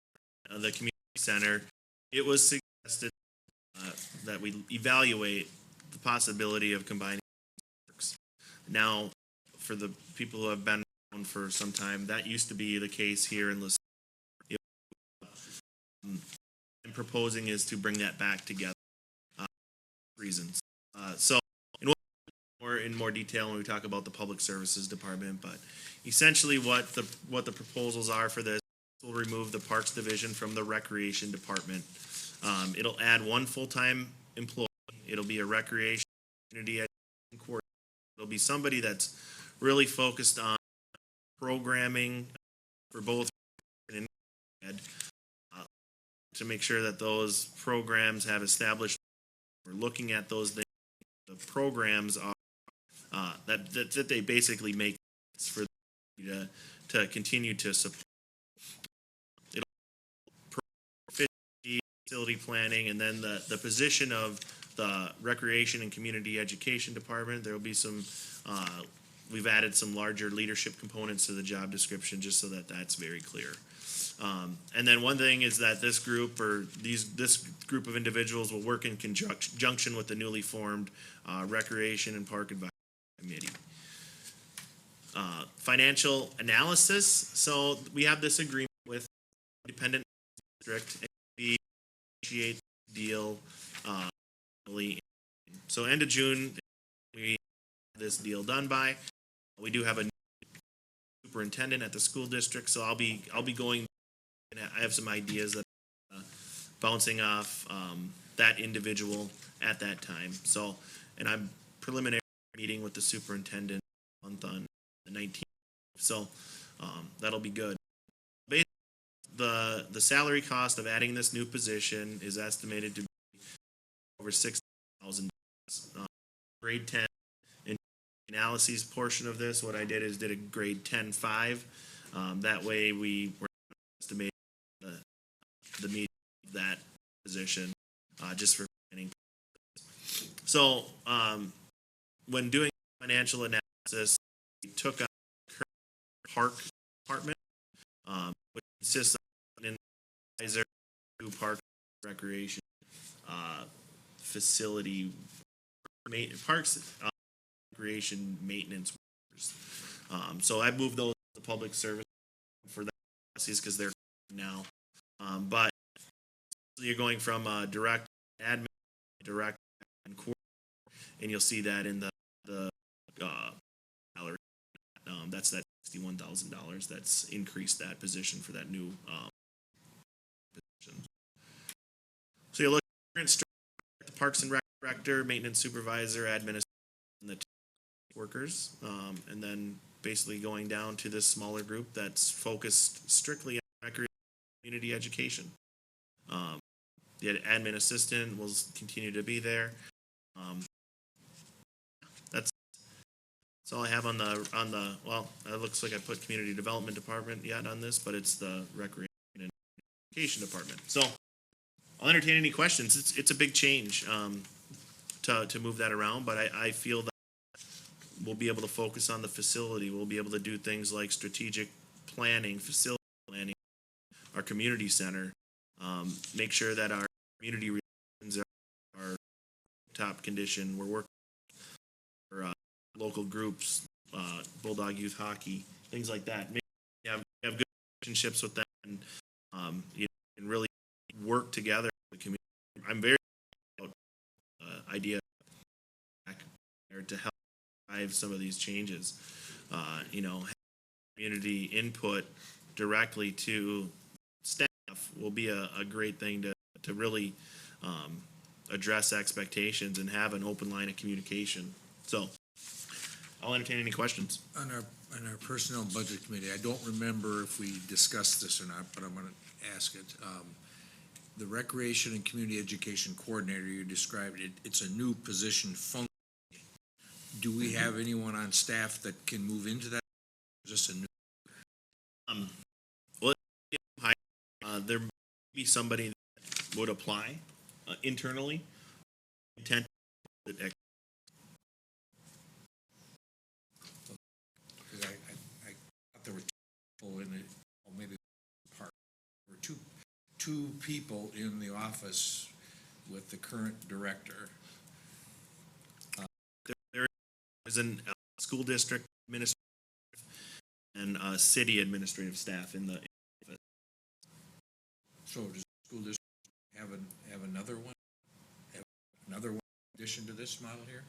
of the community center, it was suggested that we evaluate the possibility of combining works. Now, for the people who have been around for some time, that used to be the case here in Lis. I'm proposing is to bring that back together. Reasons. So, in more detail when we talk about the public services department, but essentially what the proposals are for this will remove the parks division from the recreation department. It'll add one full-time employee. It'll be a recreation community education coordinator. It'll be somebody that's really focused on programming for both and ed, to make sure that those programs have established. We're looking at those things. The programs are that they basically make for to continue to support facility planning, and then the position of the recreation and community education department. There will be some. We've added some larger leadership components to the job description just so that that's very clear. And then one thing is that this group of individuals will work in conjunction with the newly formed Recreation and Park Advisory Committee. Financial analysis. So we have this agreement with Independent District, and we initiate the deal. So end of June, we have this deal done by. We do have a superintendent at the school district, so I'll be going. I have some ideas that bouncing off that individual at that time. So, and I'm preliminary meeting with the superintendent month on the 19th. So that'll be good. Basically, the salary cost of adding this new position is estimated to be over $6,000. Grade 10 in analyses portion of this, what I did is did a grade 10-5. That way we were estimating the meeting of that position, just for planning. So, when doing financial analysis, we took a park department, which consists of an advisor, park recreation, facility, parks, recreation maintenance workers. So I moved those to the public service for that because they're now. But you're going from direct admin, direct and core, and you'll see that in the salary. That's that $61,000 that's increased that position for that new position. So you look at the Parks and Rec director, maintenance supervisor, administrator, and the workers, and then basically going down to this smaller group that's focused strictly on recreation community education. The admin assistant will continue to be there. That's all I have on the well, it looks like I put community development department yet on this, but it's the recreation and education department. So I'll entertain any questions. It's a big change to move that around, but I feel that we'll be able to focus on the facility. We'll be able to do things like strategic planning, facility planning, our community center, make sure that our community relations are top condition. We're working for local groups, Bulldog Youth Hockey, things like that. Maybe have good relationships with them, and and really work together with the community. I'm very about idea to help drive some of these changes. community input directly to staff will be a great thing to really address expectations and have an open line of communication. So I'll entertain any questions. On our personnel and budget committee, I don't remember if we discussed this or not, but I'm gonna ask it. The recreation and community education coordinator, you described it, it's a new position function. Do we have anyone on staff that can move into that? Just a new, Well, there may be somebody that would apply internally. Intent because I thought there were two people in it, or maybe part, there were two people in the office with the current director. there is a school district administrative and a city administrative staff in the office. So does the school district have another one? Have another one in addition to this model here?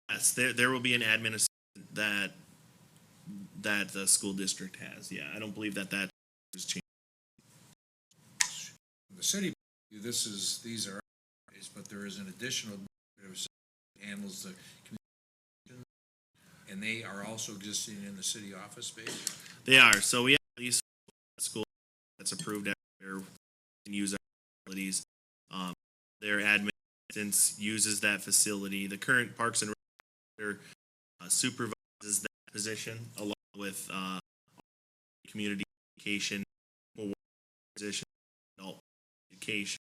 Yes, there will be an admin assistant that the school district has. Yeah, I don't believe that is changed. The city, these are, but there is an additional administrative assistant that handles the communication, and they are also existing in the city office space. They are. So we have at least school that's approved every can use our facilities. Their admin assistant uses that facility. The current Parks and Rec supervises that position along with community education, position, adult education,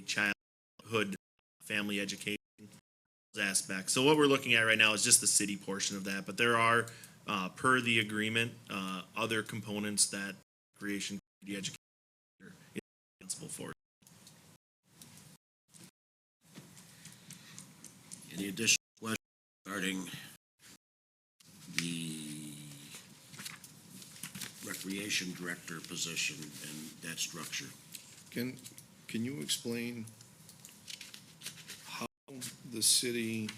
childhood, family education aspects. So what we're looking at right now is just the city portion of that, but there are, per the agreement, other components that recreation community education is responsible for. Any additional questions regarding the recreation director position and that structure? Can you explain how the city,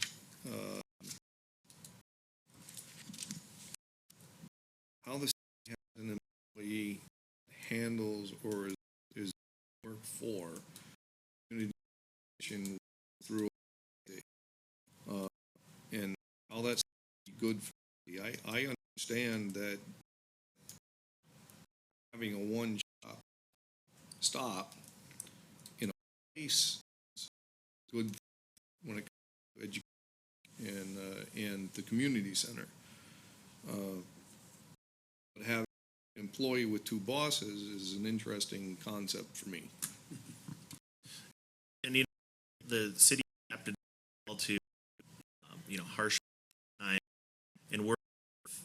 how the city has an employee handles or is work for community education through and how that's good for the, I understand that having a one stop in a place is good when it comes to education and the community center. But having an employee with two bosses is an interesting concept for me. And the city adapted to harsh time and work with the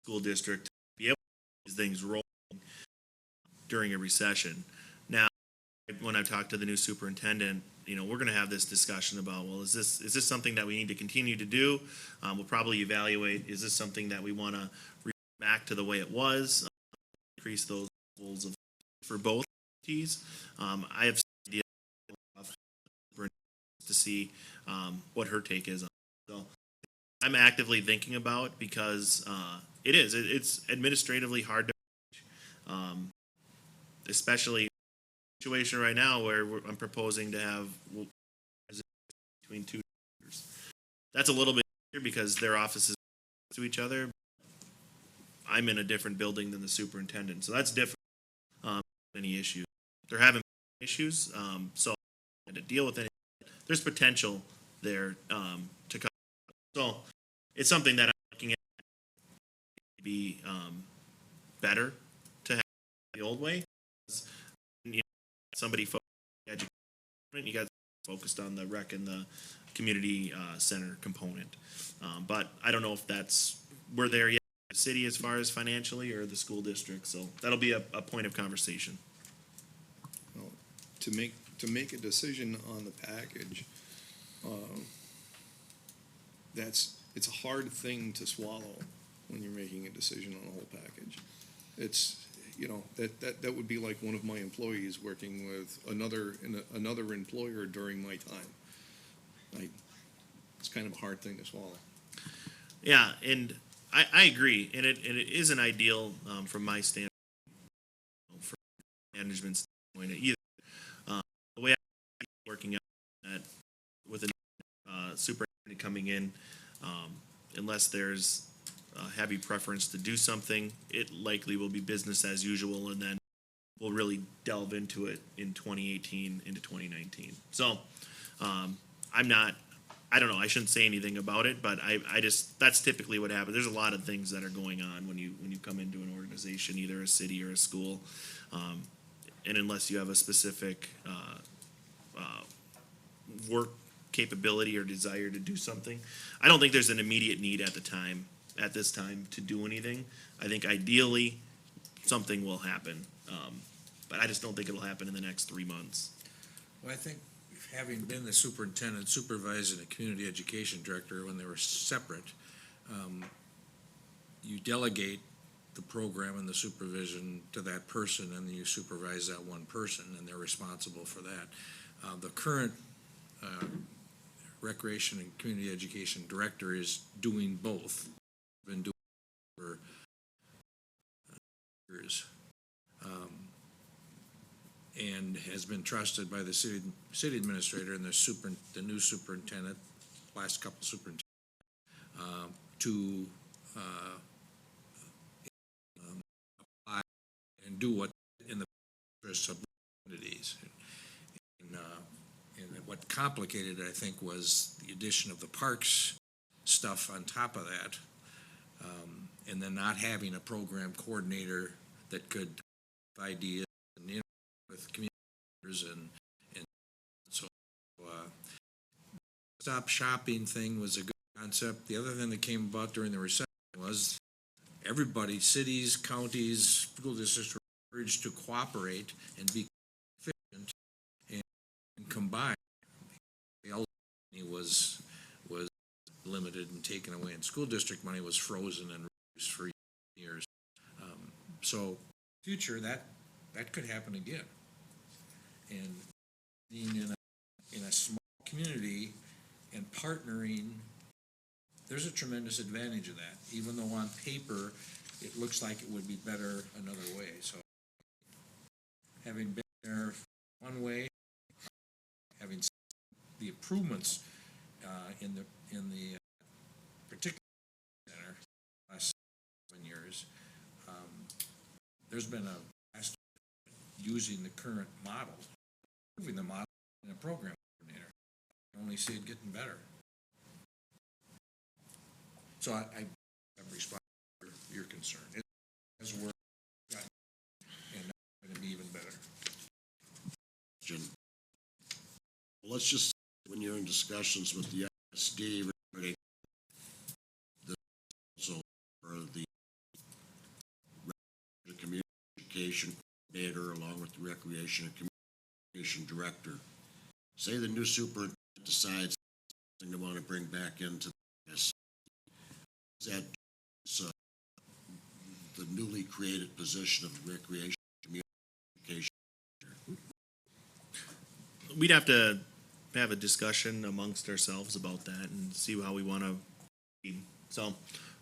school district to be able to keep these things rolling during a recession. Now, when I talked to the new superintendent, we're going to have this discussion about, well, is this something that we need to continue to do? We'll probably evaluate, is this something that we want to back to the way it was, increase those levels for both entities. I have some ideas to see what her take is on it. So I'm actively thinking about because it's administratively hard to manage, especially in a situation right now where I'm proposing to have between two directors. That's a little bit easier because their offices to each other. I'm in a different building than the superintendent, so that's different. Any issues? They're having issues, so to deal with any. There's potential there to come. So it's something that I'm looking at to be better to have the old way. Somebody focused on education, you got focused on the rec and the community center component. But I don't know if we're there yet. The city as far as financially or the school district, so that'll be a point of conversation. Well, to make a decision on the package, it's a hard thing to swallow when you're making a decision on a whole package. It's that would be like one of my employees working with another employer during my time. It's kind of a hard thing to swallow. Yeah, and I agree, and it isn't ideal from my standpoint, from management standpoint either. The way I'm working out that with a superintendent coming in, unless there's a heavy preference to do something, it likely will be business as usual, and then we'll really delve into it in 2018 into 2019. So I don't know, I shouldn't say anything about it, but I just, that's typically what happens. There's a lot of things that are going on when you come into an organization, either a city or a school. And unless you have a specific work capability or desire to do something, I don't think there's an immediate need at this time to do anything. I think ideally, something will happen. But I just don't think it'll happen in the next 3 months. Well, I think having been the superintendent, supervising a community education director when they were separate, you delegate the program and the supervision to that person, and you supervise that one person, and they're responsible for that. The current recreation and community education director is doing both. Been doing it for years. And has been trusted by the city administrator and the new superintendent, last couple superintendents, to apply and do what in the interest of communities. And what complicated it, I think, was the addition of the parks stuff on top of that, and then not having a program coordinator that could have ideas and with communities and so stop shopping thing was a good concept. The other thing that came about during the recession was everybody, cities, counties, school districts were encouraged to cooperate and be efficient and combine. The money was limited and taken away, and school district money was frozen and reduced for years. So future that could happen again. And being in a small community and partnering, there's a tremendous advantage of that, even though on paper it looks like it would be better another way. So having been there one way, having seen the improvements in the particular center last 7 years, there's been a using the current model, improving the model in a program coordinator. I only see it getting better. So I respond to your concern. It has worked, and now it's going to be even better. Jim, let's just, when you're in discussions with the ISD regarding the council or the community education coordinator along with the recreation and communication director, say the new superintendent decides something they want to bring back into this, that the newly created position of recreation and communication. We'd have to have a discussion amongst ourselves about that and see how we want to. So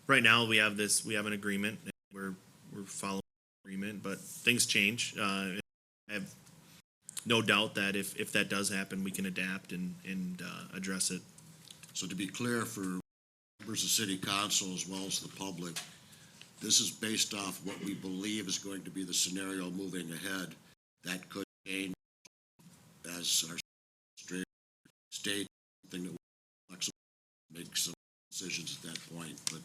right now we have an agreement, and we're following the agreement, but things change. I have no doubt that if that does happen, we can adapt and address it. So to be clear for members of city council as well as the public, this is based off what we believe is going to be the scenario moving ahead. That could change as our state, something that we're flexible, make some decisions at that point. But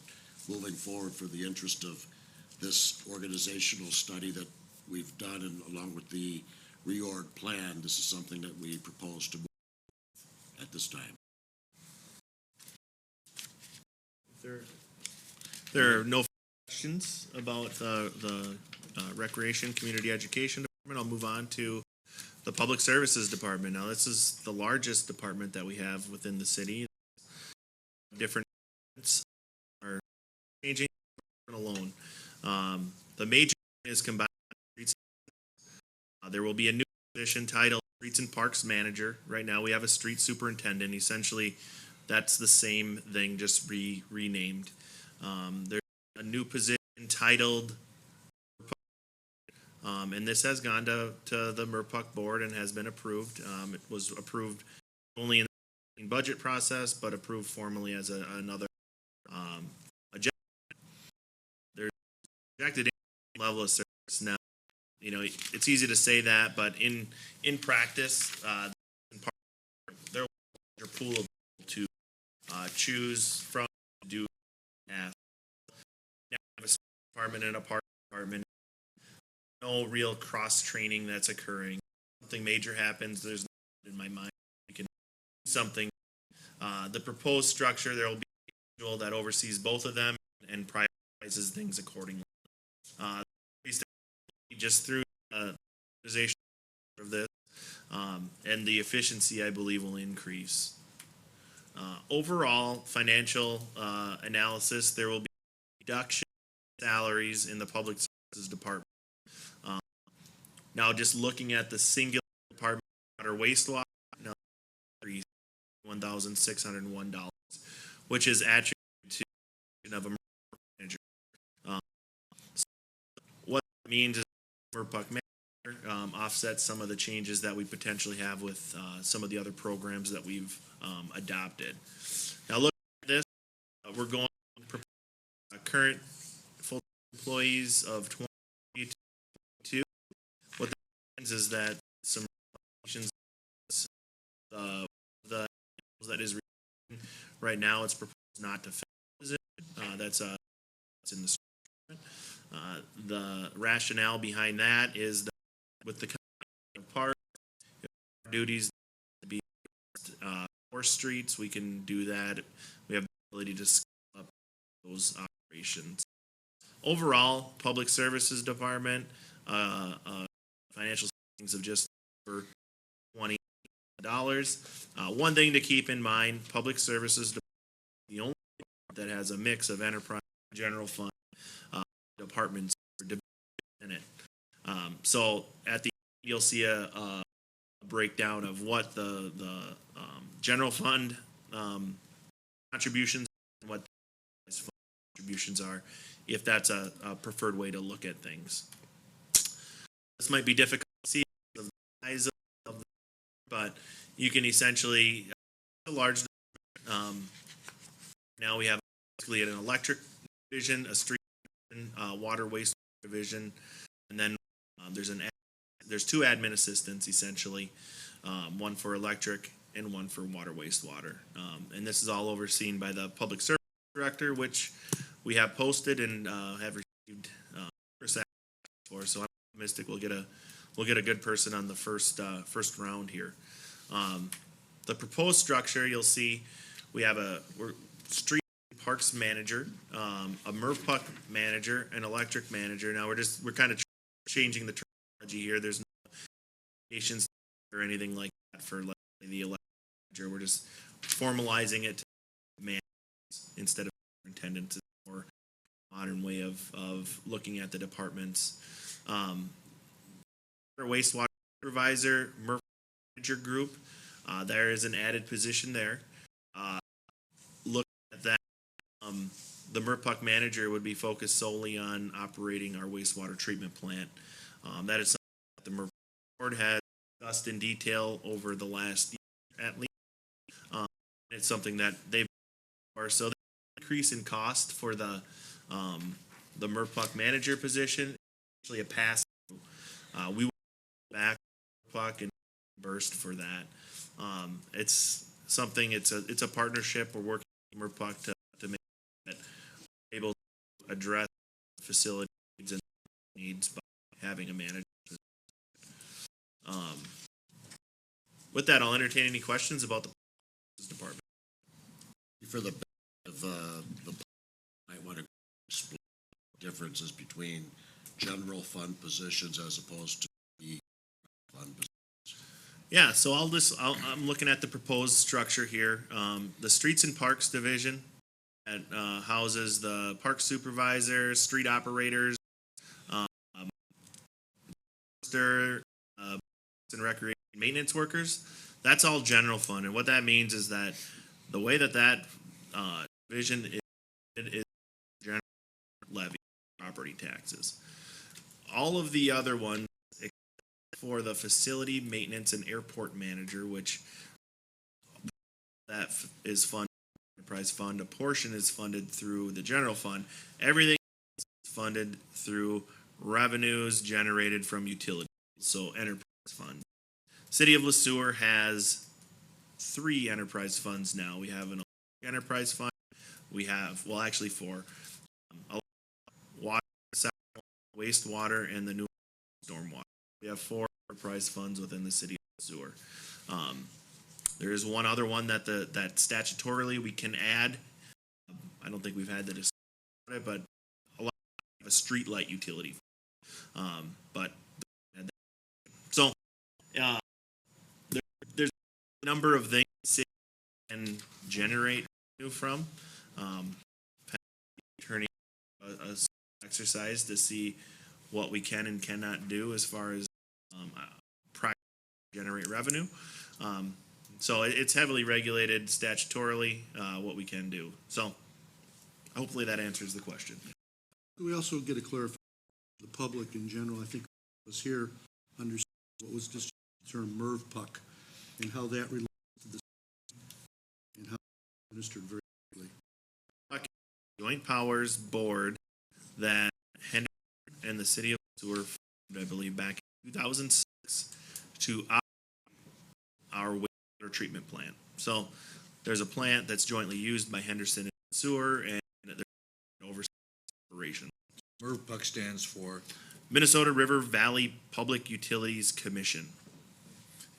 moving forward, for the interest of this organizational study that we've done, and along with the reorg plan, this is something that we propose to move at this time. There are no questions about the recreation community education department. I'll move on to the public services department. Now, this is the largest department that we have within the city. Different are changing alone. The major is combined streets. There will be a new position titled Streets and Parks Manager. Right now, we have a street superintendent. Essentially, that's the same thing, just renamed. There's new position titled, and this has gone to the MRPUC board and has been approved. It was approved only in the budget process, but approved formally as another agenda. There's projected level of service now. You know, it's easy to say that, but in practice, there are a pool of people to choose from, do ask. Now we have a department and a park department. No real cross training that's occurring. Something major happens, there's no in my mind we can do something. The proposed structure, there will be an individual that oversees both of them and prioritizes things accordingly. Just through the organization of this, and the efficiency, I believe, will increase. Overall financial analysis, there will be reduction in salaries in the public services department. Now, just looking at the singular department, water wastewater, now $1,601, which is attributed to of a manager. So what that means is MRPUC manager offsets some of the changes that we potentially have with some of the other programs that we've adopted. Now, look at this. We're going to current full employees of 2022. What that means is that some the that is right now, it's proposed not to fill it. That's in the the rationale behind that is that with the part duties to be 4 streets, we can do that. We have the ability to scale up those operations. Overall, public services department financial savings of just over $20. One thing to keep in mind: public services department is the only department that has a mix of enterprise and general fund departments in it. So at the end, you'll see a breakdown of what the general fund contributions and what the fund contributions are, if that's a preferred way to look at things. This might be difficult to see the size of the, but you can essentially a large. Now we have basically an electric division, a street division, water waste division, and then there's 2 admin assistants essentially, one for electric and one for water wastewater, and this is all overseen by the public service director, which we have posted and have received for. So I'm optimistic we'll get a good person on the first round here. The proposed structure, you'll see we have we're street parks manager, a MRPUC manager, an electric manager. Now we're kind of changing the terminology here. There's no applications or anything like that for the electric manager. We're just formalizing it to manage instead of superintendent. It's a more modern way of looking at the departments. Wastewater supervisor, MRPUC manager group. There is an added position there. Look at that. The MRPUC manager would be focused solely on operating our wastewater treatment plant. That is something that the MRPUC board has discussed in detail over the last year at least. It's something that they've so the increase in cost for the MRPUC manager position, actually a pass. We will go back to MRPUC and burst for that. It's something. It's a partnership. We're working with MRPUC to make that we're able to address facility needs and needs by having a manager. With that, I'll entertain any questions about the department. For the of the I want to explain differences between general fund positions as opposed to the fund positions. Yeah, so I'm looking at the proposed structure here. The Streets and Parks Division that houses the park supervisors, street operators, and recreation maintenance workers. That's all general fund, and what that means is that the way that division is general led taxes. All of the other ones, except for the facility maintenance and airport manager, which that is funded enterprise fund, a portion is funded through the general fund. Everything is funded through revenues generated from utilities, so enterprise fund. City of Sueur has 3 enterprise funds now. We have an enterprise fund. We have, well, actually 4. Water, wastewater, and the new stormwater. We have 4 enterprise funds within the city of Sueur. There is one other one that that statutorily we can add. I don't think we've had the discussion about it, but a street light utility. But so there's a number of things cities can generate revenue from. Turning a exercise to see what we can and cannot do as far as generate revenue. So it's heavily regulated statutorily what we can do. So hopefully that answers the question. Can we also get a clarification? The public in general, I think, was here understand what was this term MRVPUC and how that relates to the and how it's administered very quickly. Joint Powers Board that Henderson and the city of Sueur formed, I believe, back in 2006 to our wastewater treatment plant. So there's a plant that's jointly used by Henderson and Sueur, and there's an oversight operation. MRVPUC stands for, Minnesota River Valley Public Utilities Commission.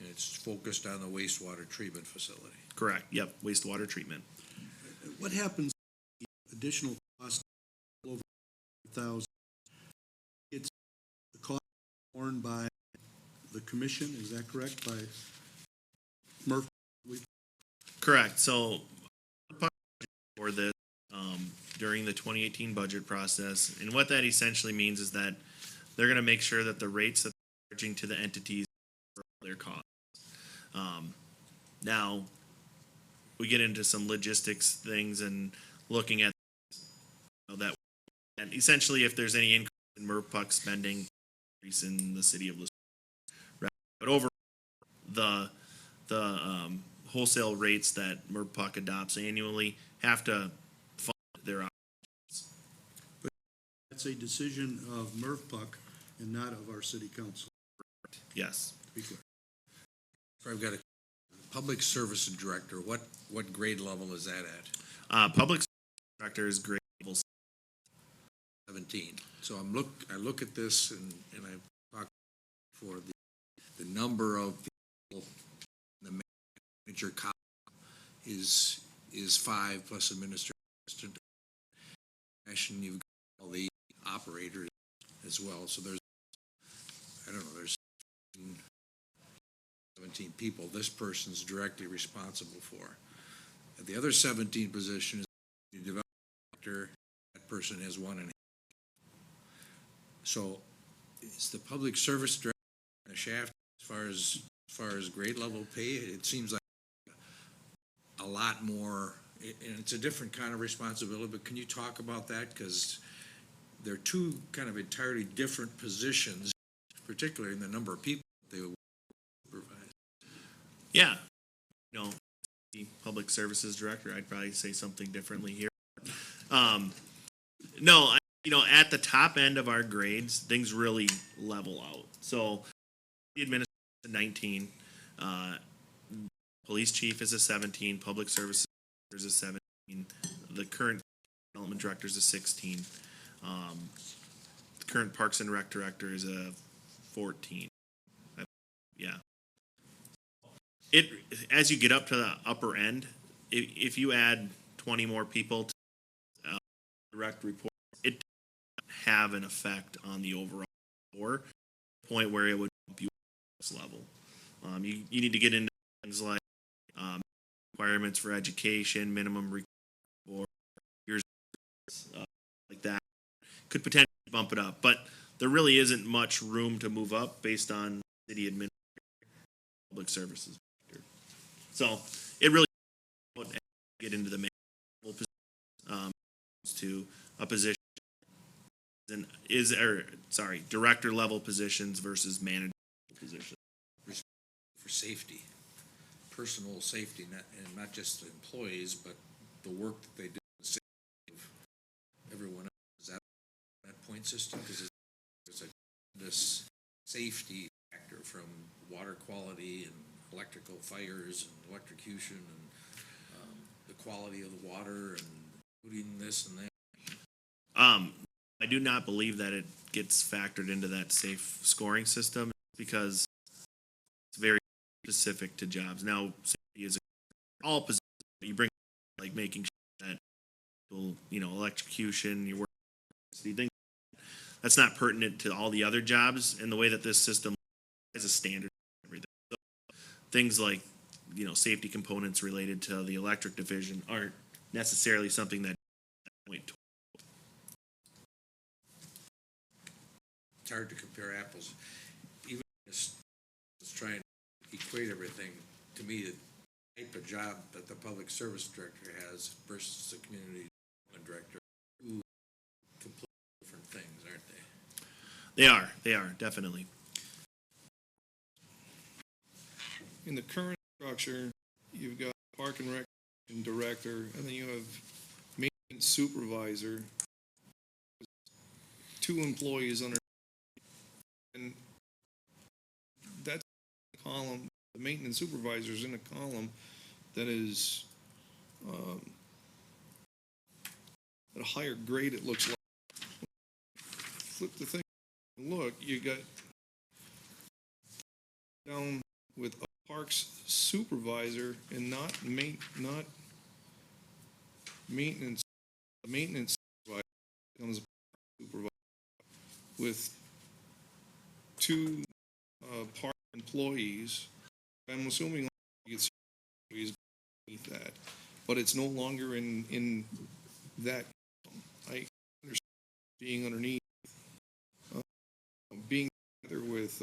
and it's focused on the wastewater treatment facility. Correct. Yep. Wastewater treatment. What happens if the additional cost over 1,000? It's the cost borne by the commission, is that correct? By Murphy? Correct. So for this during the 2018 budget process, and what that essentially means is that they're going to make sure that the rates that they're charging to the entities are their costs. Now, we get into some logistics things and looking at that, and essentially if there's any increase in MRVPUC spending, increase in the city of Lisbon. But over the wholesale rates that MRVPUC adopts annually have to fund their operations. That's a decision of MRVPUC and not of our city council. Yes. To be clear. So I've got a public service director. What grade level is that at? Public director is grade level 17. So I look at this and I talk for the number of people, the manager column is 5 plus administrative assistant. And you've got all the operators as well. So there's 17 people this person's directly responsible for. The other 17 positions, the development director, that person has 1.5. So is the public service director in a shaft as far as grade level pay? It seems like a lot more, and it's a different kind of responsibility, but can you talk about that? Because they're 2 kind of entirely different positions, particularly in the number of people they would supervise. Yeah. The public services director, I'd probably say something differently here. No, at the top end of our grades, things really level out. So the administration is a 19, police chief is a 17, public services is a 17, the current development director is a 16, the current parks and rec director is a 14. Yeah. As you get up to the upper end, if you add 20 more people to direct report, it doesn't have an effect on the overall score, point where it would bump you up this level. You need to get into things like requirements for education, minimum for years, like that. Could potentially bump it up, but there really isn't much room to move up based on city administration, public services. So it really get into the main to a position director level positions versus manager positions. For safety, personal safety, and not just the employees, but the work that they do, the safety of everyone else. Is that point system? Because there's this safety factor from water quality and electrical fires and electrocution and the quality of the water and including this and that. I do not believe that it gets factored into that safe scoring system because it's very specific to jobs. Now, safety is all positions. You bring like making sure that electrocution, your work, things that's not pertinent to all the other jobs. And the way that this system has a standard for everything. So things like safety components related to the electric division aren't necessarily something that point. It's hard to compare apples. Even just trying to equate everything, to me, the type of job that the public service director has versus the community development director, two completely different things, aren't they? They are, definitely. In the current structure, you've got park and recreation director, and then you have maintenance supervisor, 2 employees under, and that's a column, the maintenance supervisor is in a column that is at a higher grade, it looks like. Flip the thing, look, you got down with a parks supervisor and not maintenance. The maintenance supervisor becomes a supervisor with 2 park employees. I'm assuming it's employees beneath that, but it's no longer in that. I understand being underneath, being together with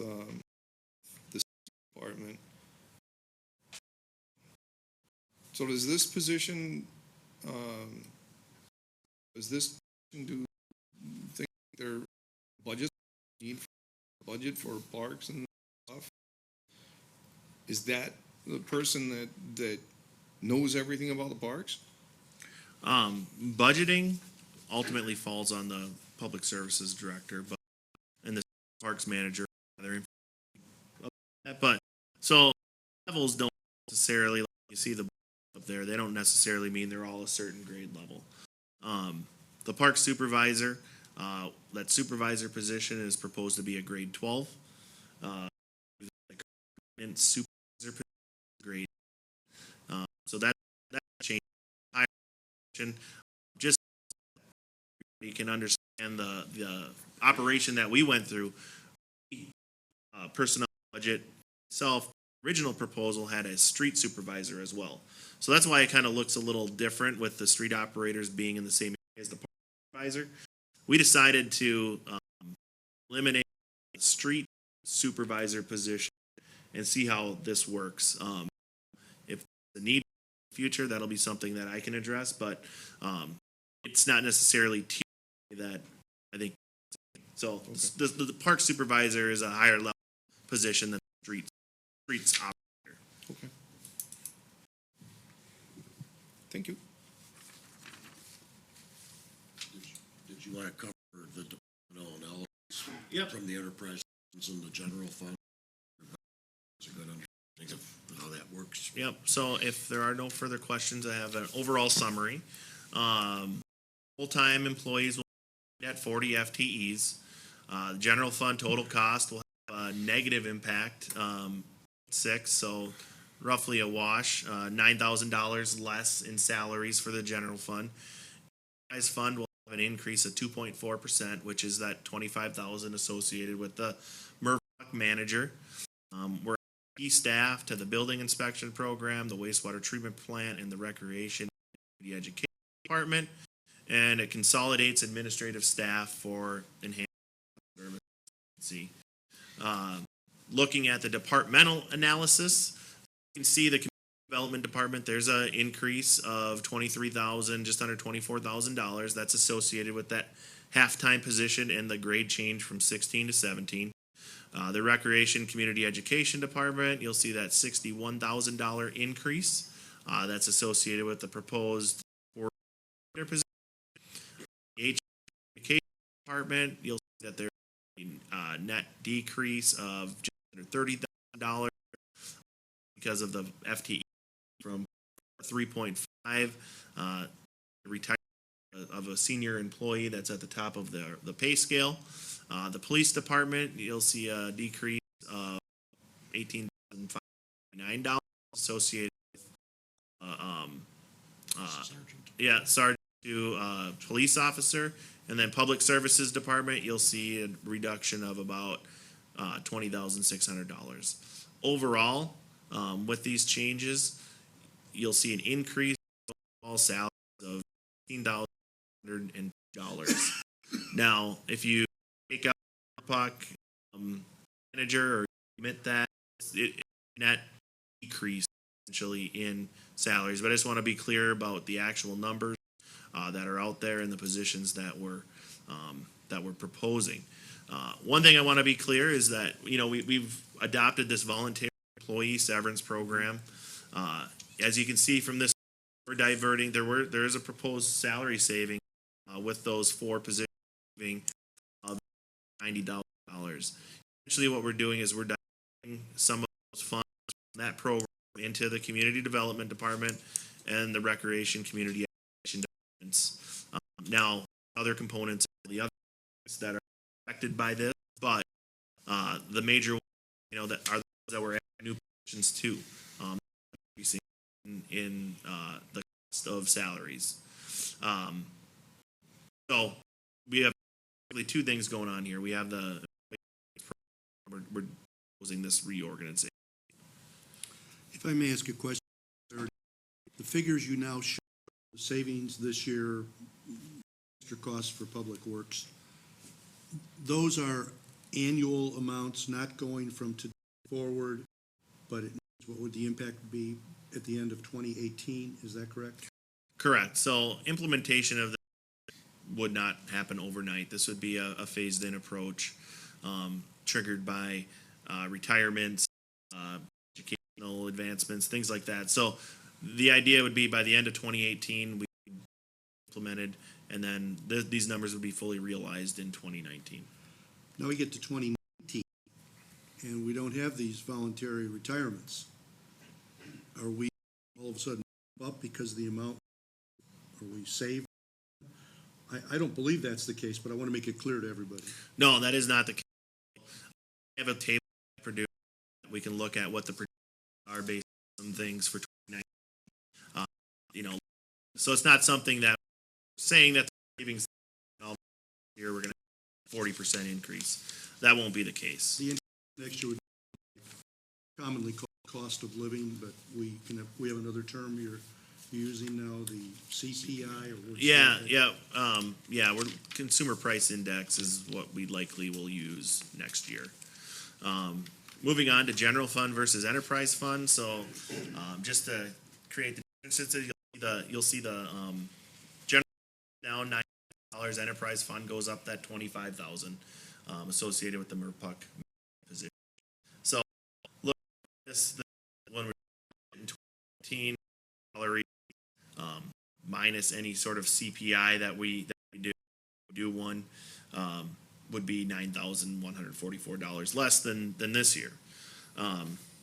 the department. So does this position, do you think their budget need budget for parks and stuff? Is that the person that knows everything about the parks? Budgeting ultimately falls on the public services director, and the parks manager. But so levels don't necessarily, like you see the up there, they don't necessarily mean they're all a certain grade level. The park supervisor, that supervisor position is proposed to be a grade 12. And supervisor grade. So that change. Just you can understand the operation that we went through. Personnel budget itself, original proposal had a street supervisor as well. So that's why it kind of looks a little different with the street operators being in the same area as the park supervisor. We decided to eliminate the street supervisor position and see how this works. If the need in the future, that'll be something that I can address, but it's not necessarily that I think. So okay. The park supervisor is a higher level position than the streets operator. Okay. Thank you. Did you want to cover the departmental analysis Yep. from the enterprise and the general fund? It's a good understanding of how that works. Yep. So if there are no further questions, I have an overall summary. Full-time employees will be at 40 FTEs. General fund total cost will have a negative impact, 6, so roughly a wash. $9,000 less in salaries for the general fund. Enterprise fund will have an increase of 2.4%, which is that $25,000 associated with the MRF manager. We're key staff to the building inspection program, the wastewater treatment plant, and the recreation and education department, and it consolidates administrative staff for enhanced service. Looking at the departmental analysis, you can see the community Development Department, there's a increase of $23,000, just under $24,000. That's associated with that half-time position and the grade change from 16 to 17. The Recreation Community Education Department, you'll see that $61,000 increase. That's associated with the proposed coordinator position. The Education Department, you'll see that there's a net decrease of just under $30,000 because of the FTE from 3.5, retirement of a senior employee that's at the top of the pay scale. The Police Department, you'll see a decrease of $18,509 associated with sergeant to police officer. And then Public Services Department, you'll see a reduction of about $20,600. Overall, with these changes, you'll see an increase in all salaries of $15,100. Now, if you take out puck manager or admit that, it net decrease essentially in salaries. But I just want to be clear about the actual numbers that are out there and the positions that we're proposing. One thing I want to be clear is that we've adopted this voluntary employee severance program. As you can see from this, we're diverting. There is a proposed salary saving with those 4 positions of $90,000. Essentially, what we're doing is we're diverting some of those funds from that program into the Community Development Department and the Recreation Community Education Departments. Now, other components, the other that are affected by this, but the major ones, that are those that we're adding new positions to, increasing in the cost of salaries. So we have really 2 things going on here. We have we're proposing this reorganization. If I may ask a question, the figures you now show, the savings this year, extra costs for public works, those are annual amounts, not going from today forward, but what would the impact be at the end of 2018? Is that correct? Correct. So implementation of this would not happen overnight. This would be a phased-in approach, triggered by retirements, educational advancements, things like that. So the idea would be by the end of 2018, we implemented, and then these numbers would be fully realized in 2019. Now we get to 2019, and we don't have these voluntary retirements. Are we all of a sudden up because of the amount? Are we saved? I don't believe that's the case, but I want to make it clear to everybody. No, that is not the case. We have a table produced. We can look at what the projections are based on some things for 2019. So it's not something that we're saying that the savings year we're going to have a 40% increase. That won't be the case. The next year would be commonly called cost of living, but we have another term you're using now, the CPI, or what's Yeah, we're consumer price index is what we likely will use next year. Moving on to general fund versus enterprise fund. So just to create the differences, you'll see the general now $9 enterprise fund goes up that $25,000 associated with the MRPUC position. So look at this when we're in 2018 salary minus any sort of CPI that we do one would be $9,144 less than this year.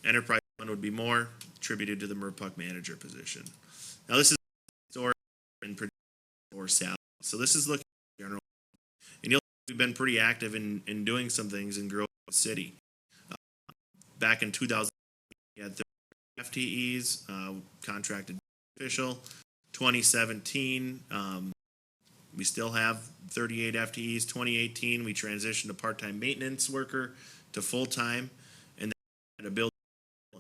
Enterprise fund would be more attributed to the MRPUC manager position. Now this is store and or salary. So this is looking at general, and we've been pretty active in doing some things in growing the city. Back in 2000, we had 30 FTEs, contracted official. 2017, we still have 38 FTEs. 2018, we transitioned a part-time maintenance worker to full-time, and then a build.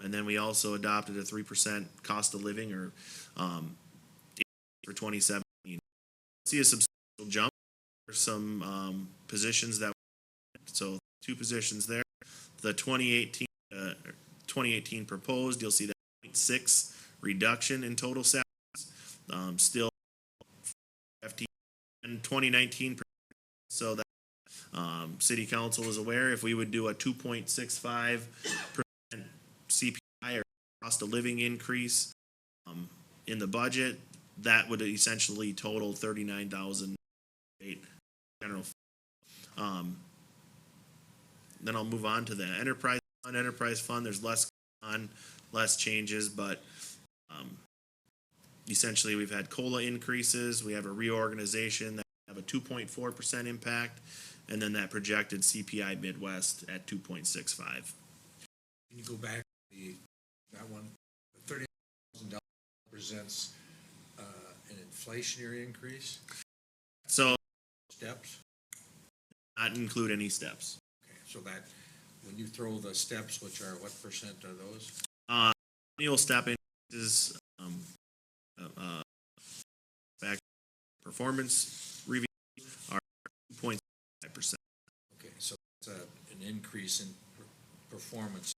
And then we also adopted a 3% cost of living, or for 2017. See a substantial jump for some positions that. So 2 positions there. The 2018 proposed, you'll see that 0.6 reduction in total salaries. Still FT in 2019, so that city council is aware, if we would do a 2.65% CPI or cost of living increase in the budget, that would essentially total 39,000 general. Then I'll move on to the enterprise fund. Enterprise fund, there's less changes, but essentially we've had COLA increases, we have a reorganization that have a 2.4% impact, and then that projected CPI Midwest at 2.65. Can you go back to that one? $30,000 represents an inflationary increase, So steps? not include any steps. Okay, so that, when you throw the steps, which are, what percent are those? Annual step increases, back performance review are 2.5%. Okay, so it's an increase in performance,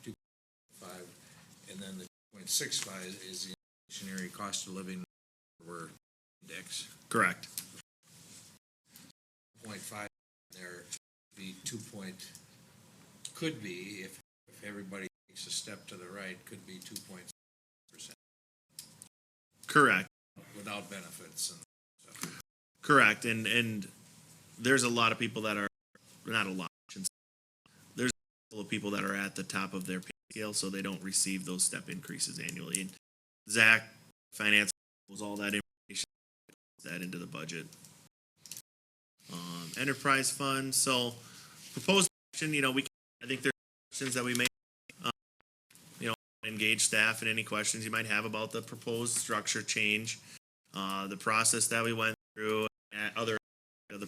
2.5, and then the 2.65 is the inflationary cost of living over index. Correct. 0.5 there, be 2 could be, if everybody takes a step to the right, could be 2.6% Correct. without benefits and stuff. Correct. And there's a lot of people that are, not a lot, I shouldn't say. There's a couple of people that are at the top of their pay scale, so they don't receive those step increases annually. And Zach, finance, was all that information, that into the budget. Enterprise fund, so proposed action, I think there's questions that we may, engage staff in any questions you might have about the proposed structure change, the process that we went through, and other of the.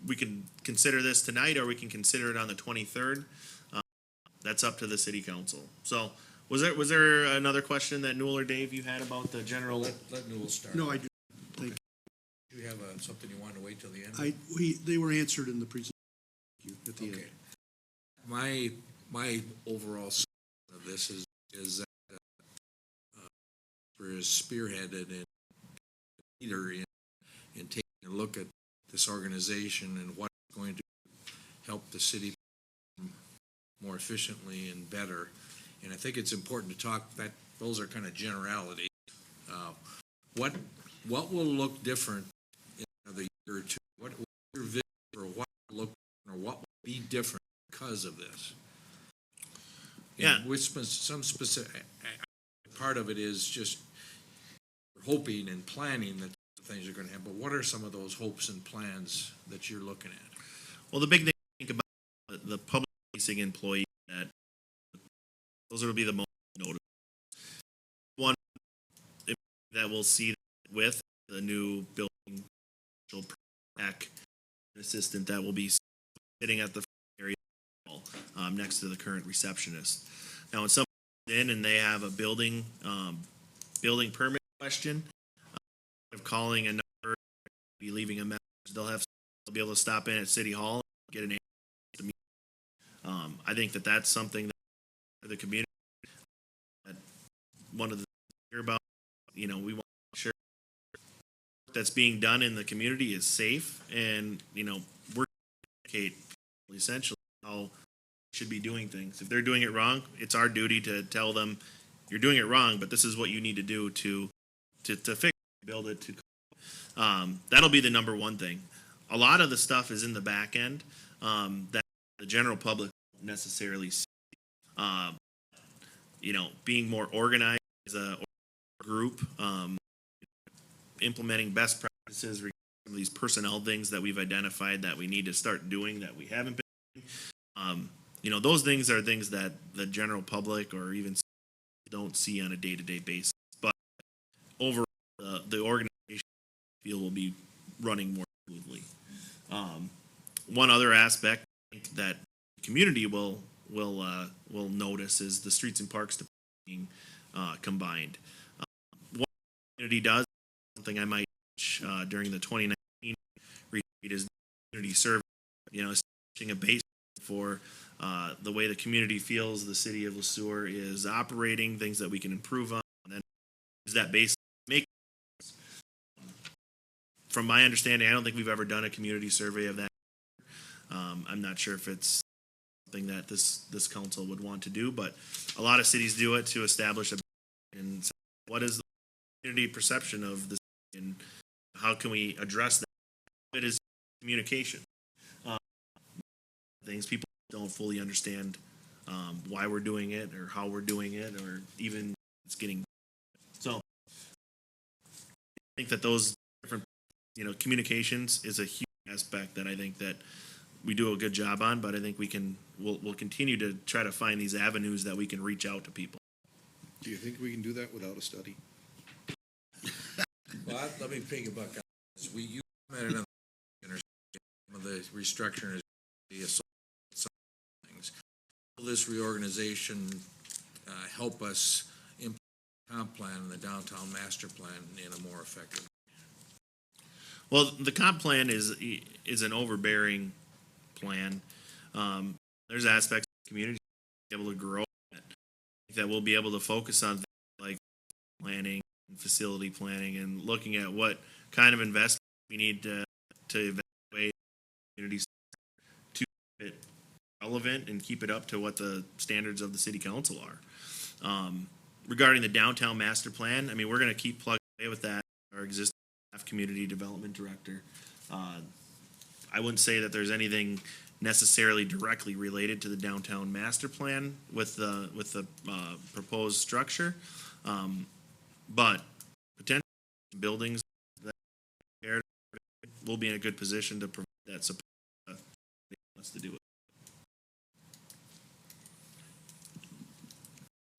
We can consider this tonight, or we can consider it on the 23rd. That's up to the city council. So, was there another question that Newell or Dave you had about the general? Let Newell start. No, I do. Thank you. Do you have something you want to wait till the end? They were answered in the presentation at the end. Okay. My overall sense of this is that for his spearheaded and leader in taking a look at this organization and what's going to help the city more efficiently and better. And I think it's important to talk that those are kind of generalities. What will look different in another year or two? What will your vision for what will look or what will be different because of this? Yeah. And with some specific part of it is just hoping and planning that things are going to happen. But what are some of those hopes and plans that you're looking at? Well, the big thing to think about the public facing employee, that those will be the most noticeable. One that we'll see with the new building tech assistant that will be sitting at the area next to the current receptionist. Now, when someone comes in and they have a building permit question, of calling a number, be leaving a message, they'll be able to stop in at City Hall and get an answer to me. I think that's something that for the community, that one of the things we hear about, we want to make sure that's being done in the community is safe, and we're educate people essentially how they should be doing things. If they're doing it wrong, it's our duty to tell them you're doing it wrong, but this is what you need to do to fix it, build it. That'll be the number one thing. A lot of the stuff is in the back end that the general public won't necessarily see. Being more organized as a group, implementing best practices regarding some of these personnel things that we've identified that we need to start doing that we haven't been doing. Those things are things that the general public or even don't see on a day-to-day basis. But overall, the organization feel will be running more smoothly. One other aspect that the community will notice is the streets and parks being combined. What the community does, something I might during the 2019 retreat, is community service. Establishing a base for the way the community feels the city of Sueur is operating, things that we can improve on, and then use that base. Make, from my understanding, I don't think we've ever done a community survey of that. I'm not sure if it's something that this council would want to do, but a lot of cities do it to establish and what is the community perception of the city and how can we address that? It is communication. Things people don't fully understand why we're doing it or how we're doing it or even it's getting. So I think that those different, communications is a huge aspect that I think that we do a good job on, but I think we'll continue to try to find these avenues that we can reach out to people. Do you think we can do that without a study? Well, let me piggyback on this. You commented on the restructuring is some things. Will this reorganization help us implement the comp plan and the downtown master plan in a more effective? Well, the comp plan is an overbearing plan. There's aspects of the community able to grow that we'll be able to focus on things like planning and facility planning and looking at what kind of investment we need to evaluate communities to keep it relevant and keep it up to what the standards of the city council are. Regarding the downtown master plan, I mean, we're going to keep plugging away with that. Our existing community development director. I wouldn't say that there's anything necessarily directly related to the downtown master plan with the proposed structure, but potential buildings that will be in a good position to provide that support that wants to do it.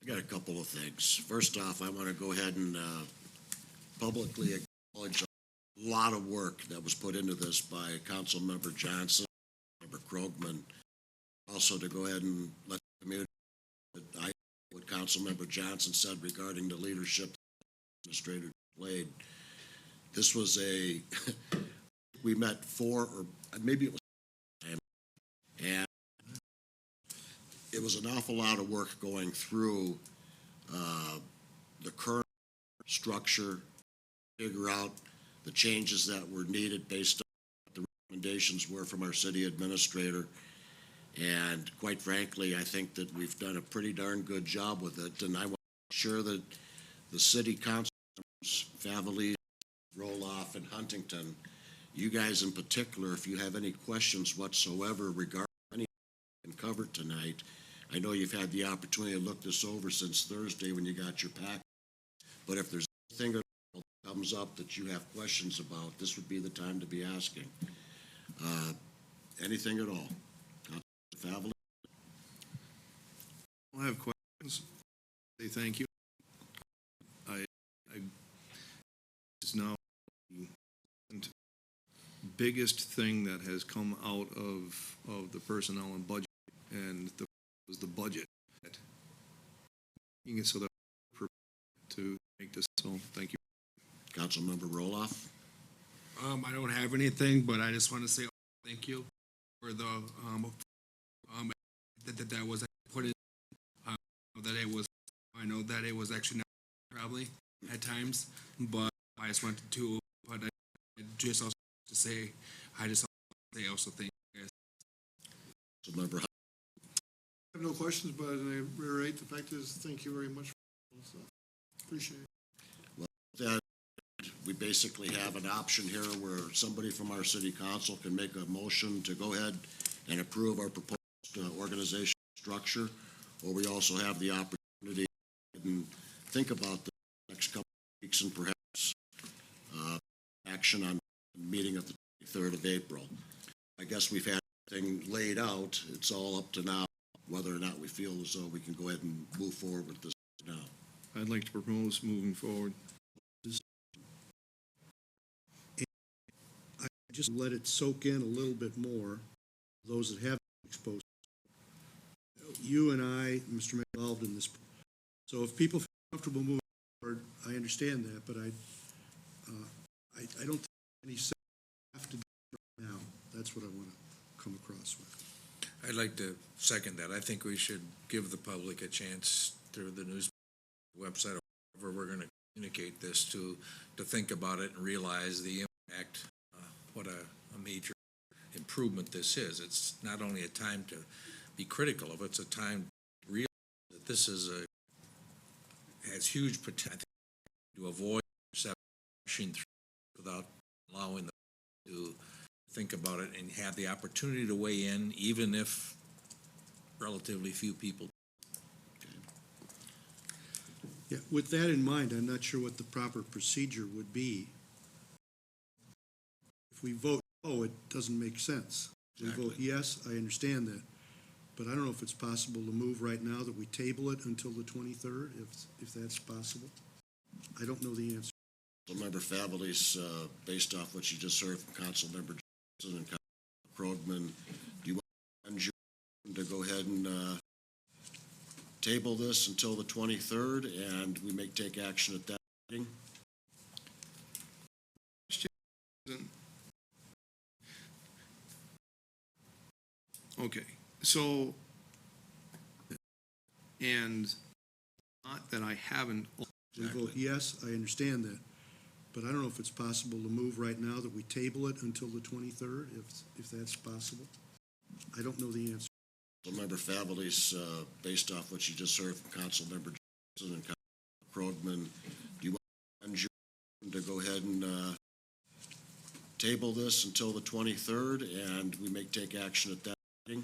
I got a couple of things. First off, I want to go ahead and publicly acknowledge a lot of work that was put into this by Councilmember Johnson, Member Krogman. Also to go ahead and let the community know what Councilmember Johnson said regarding the leadership administrator played. This was we met 4 or maybe it was, and it was an awful lot of work going through the current structure, figure out the changes that were needed based on what the recommendations were from our city administrator. And quite frankly, I think that we've done a pretty darn good job with it. And I want to make sure that the city council members, Favelis, Roloff, and Huntington, you guys in particular, if you have any questions whatsoever regarding anything covered tonight, I know you've had the opportunity to look this over since Thursday when you got your pack. But if there's anything that comes up that you have questions about, this would be the time to be asking. Anything at all? Faveli? I have questions. Say thank you. I is now the biggest thing that has come out of the personnel and budget, and was the budget. So that to make this, so thank you. Councilmember Roloff? I don't have anything, but I just want to say thank you for the that was put in. That it was. I know that it was actually not probably at times, but I just wanted to. But I just also to say, I just also thank you guys. Councilmember Hunt? I have no questions, but I reiterate the fact is, thank you very much for all this stuff. Appreciate it. Well, that we basically have an option here where somebody from our city council can make a motion to go ahead and approve our proposed organization structure, or we also have the opportunity to think about the next couple of weeks and perhaps action on the meeting of the 23rd of April. I guess we've had everything laid out. It's all up to now whether or not we feel as though we can go ahead and move forward with this now. I'd like to propose moving forward. I just let it soak in a little bit more, those that have been exposed. You and I, Mr. Mayor, involved in this. So if people feel comfortable moving forward, I understand that, but I don't think any have to do it right now. That's what I want to come across with. I'd like to second that. I think we should give the public a chance through the news website, or wherever we're gonna communicate this, to think about it and realize the impact, what a major improvement this is. It's not only a time to be critical of it, it's a time to realize that this has huge potential to avoid rushing through without allowing them to think about it and have the opportunity to weigh in, even if relatively few people. Yeah, with that in mind, I'm not sure what the proper procedure would be. If we vote no, it doesn't make sense. If we vote Exactly. yes, I understand that. But I don't know if it's possible to move right now that we table it until the 23rd, if that's possible. I don't know the answer. Councilmember Favelis, based off what you just heard from Councilmember Johnson and Councilmember Prodman, do you want to go ahead and table this until the 23rd, and we may take action at that meeting? Okay, so, and not that I haven't. If we vote yes, I understand that. But I don't know if it's possible to move right now that we table it until the 23rd, if that's possible. I don't know the answer. Councilmember Favelis, based off what you just heard from Councilmember Johnson and Councilmember Prodman, do you want to go ahead and table this until the 23rd, and we may take action at that meeting?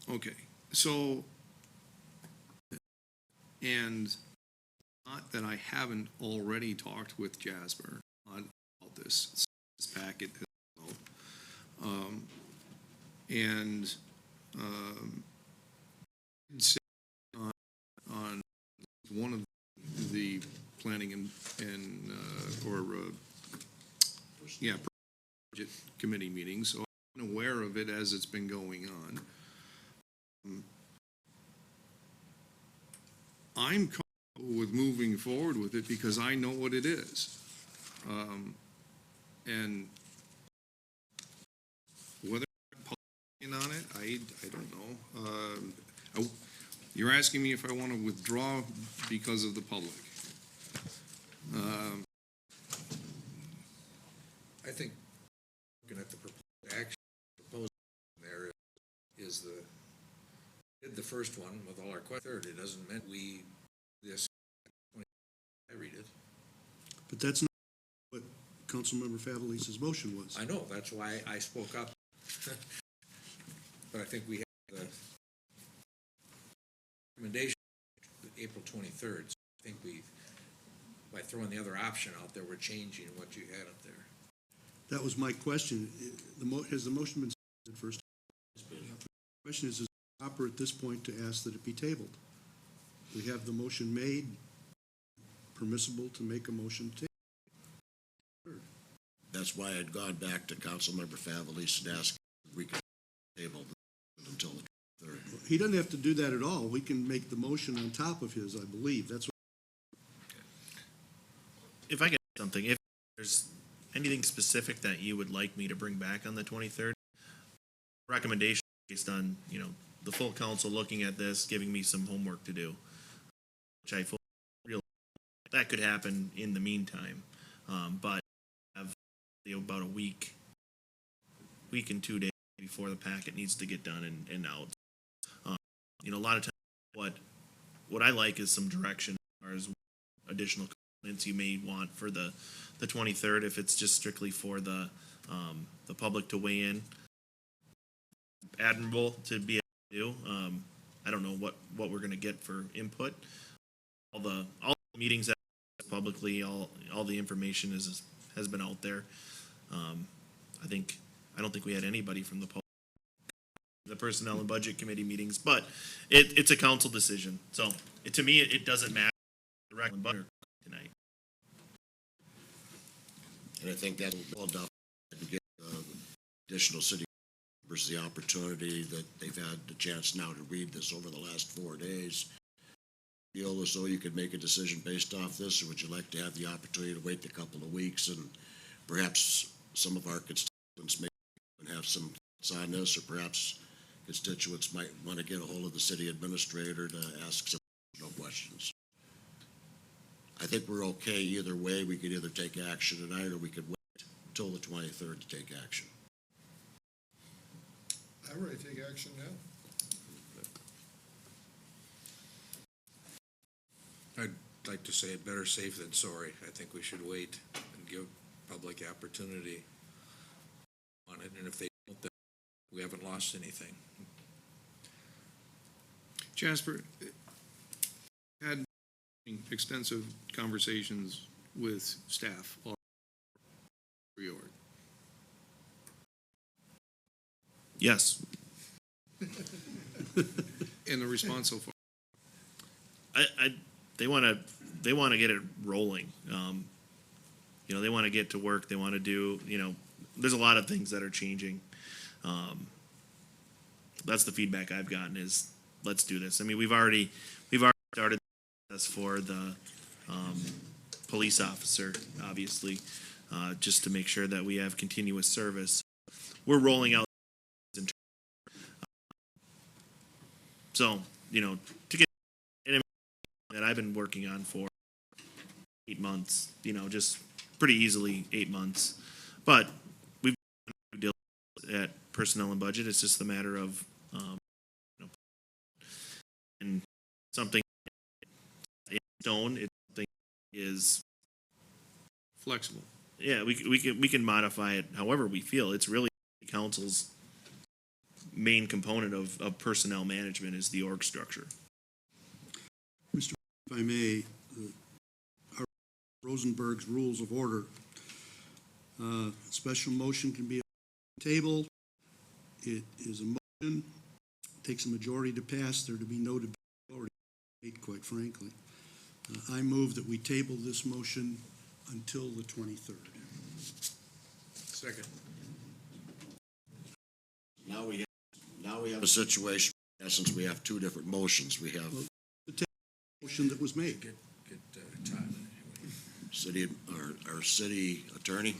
Okay, so, and not that I haven't already talked with Jasper on about this packet as well. And, say on one of the planning and budget committee meetings, so I'm aware of it as it's been going on. I'm comfortable with moving forward with it because I know what it is. And whether I'm on it, I don't know. You're asking me if I want to withdraw because of the public. I think, looking at the proposed action, there is did the first one with all our questions. It doesn't mean we, this, I read it. But that's not what Councilmember Favelis' motion was. I know, that's why I spoke up. But I think we have the recommendation, April 23rd. So I think by throwing the other option out there, we're changing what you had up there. That was my question. Has the motion been seconded first? The question is it proper at this point to ask that it be tabled? We have the motion made, permissible to make a motion to table. That's why I'd gone back to Councilmember Favelis and asked if we could table this until the 23rd. He doesn't have to do that at all. We can make the motion on top of his, I believe. That's what. If I get something, if there's anything specific that you would like me to bring back on the 23rd, recommendation based on, the full council looking at this, giving me some homework to do, which I fully realize that could happen in the meantime. But I have about a week and 2 days before the packet needs to get done and out. A lot of times what I like is some direction as far as additional components you may want for the 23rd, if it's just strictly for the public to weigh in. Admirable to be able to do. I don't know what we're gonna get for input. All the meetings that publicly, all the information has been out there. I don't think we had anybody from the public, the personnel and budget committee meetings, but it's a council decision. So to me, it doesn't matter. Direct butter tonight. And I think that will enough to give additional city members the opportunity that they've had the chance now to read this over the last 4 days. feel as though you could make a decision based off this, or would you like to have the opportunity to wait a couple of weeks and perhaps some of our constituents may have some thoughts on this, or perhaps constituents might want to get a hold of the city administrator to ask some questions. I think we're okay either way. We could either take action tonight, or we could wait until the 23rd to take action. I'm ready to take action now. I'd like to say better safe than sorry. I think we should wait and give public opportunity on it, and if they don't, then we haven't lost anything. Jasper, had extensive conversations with staff on reorg. Yes. And the response so far? They want to get it rolling. They want to get to work. They want to do, there's a lot of things that are changing. That's the feedback I've gotten is, let's do this. I mean, we've already started this for the police officer, obviously, just to make sure that we have continuous service. We're rolling out. So, to get that I've been working on for 8 months, just pretty easily 8 months. But we've dealt at personnel and budget. It's just a matter of and something in stone. It's something is Flexible. yeah. We can modify it however we feel. It's really the council's main component of personnel management is the org structure. Mr. If I may, our Rosenberg's Rules of Order. Special motion can be a table. It is a motion. Takes a majority to pass. There to be no debate, quite frankly. I move that we table this motion until the 23rd. Second. Now we have a situation, in essence, we have two different motions. We have Motion that was made. Get Todd anyway. our city attorney.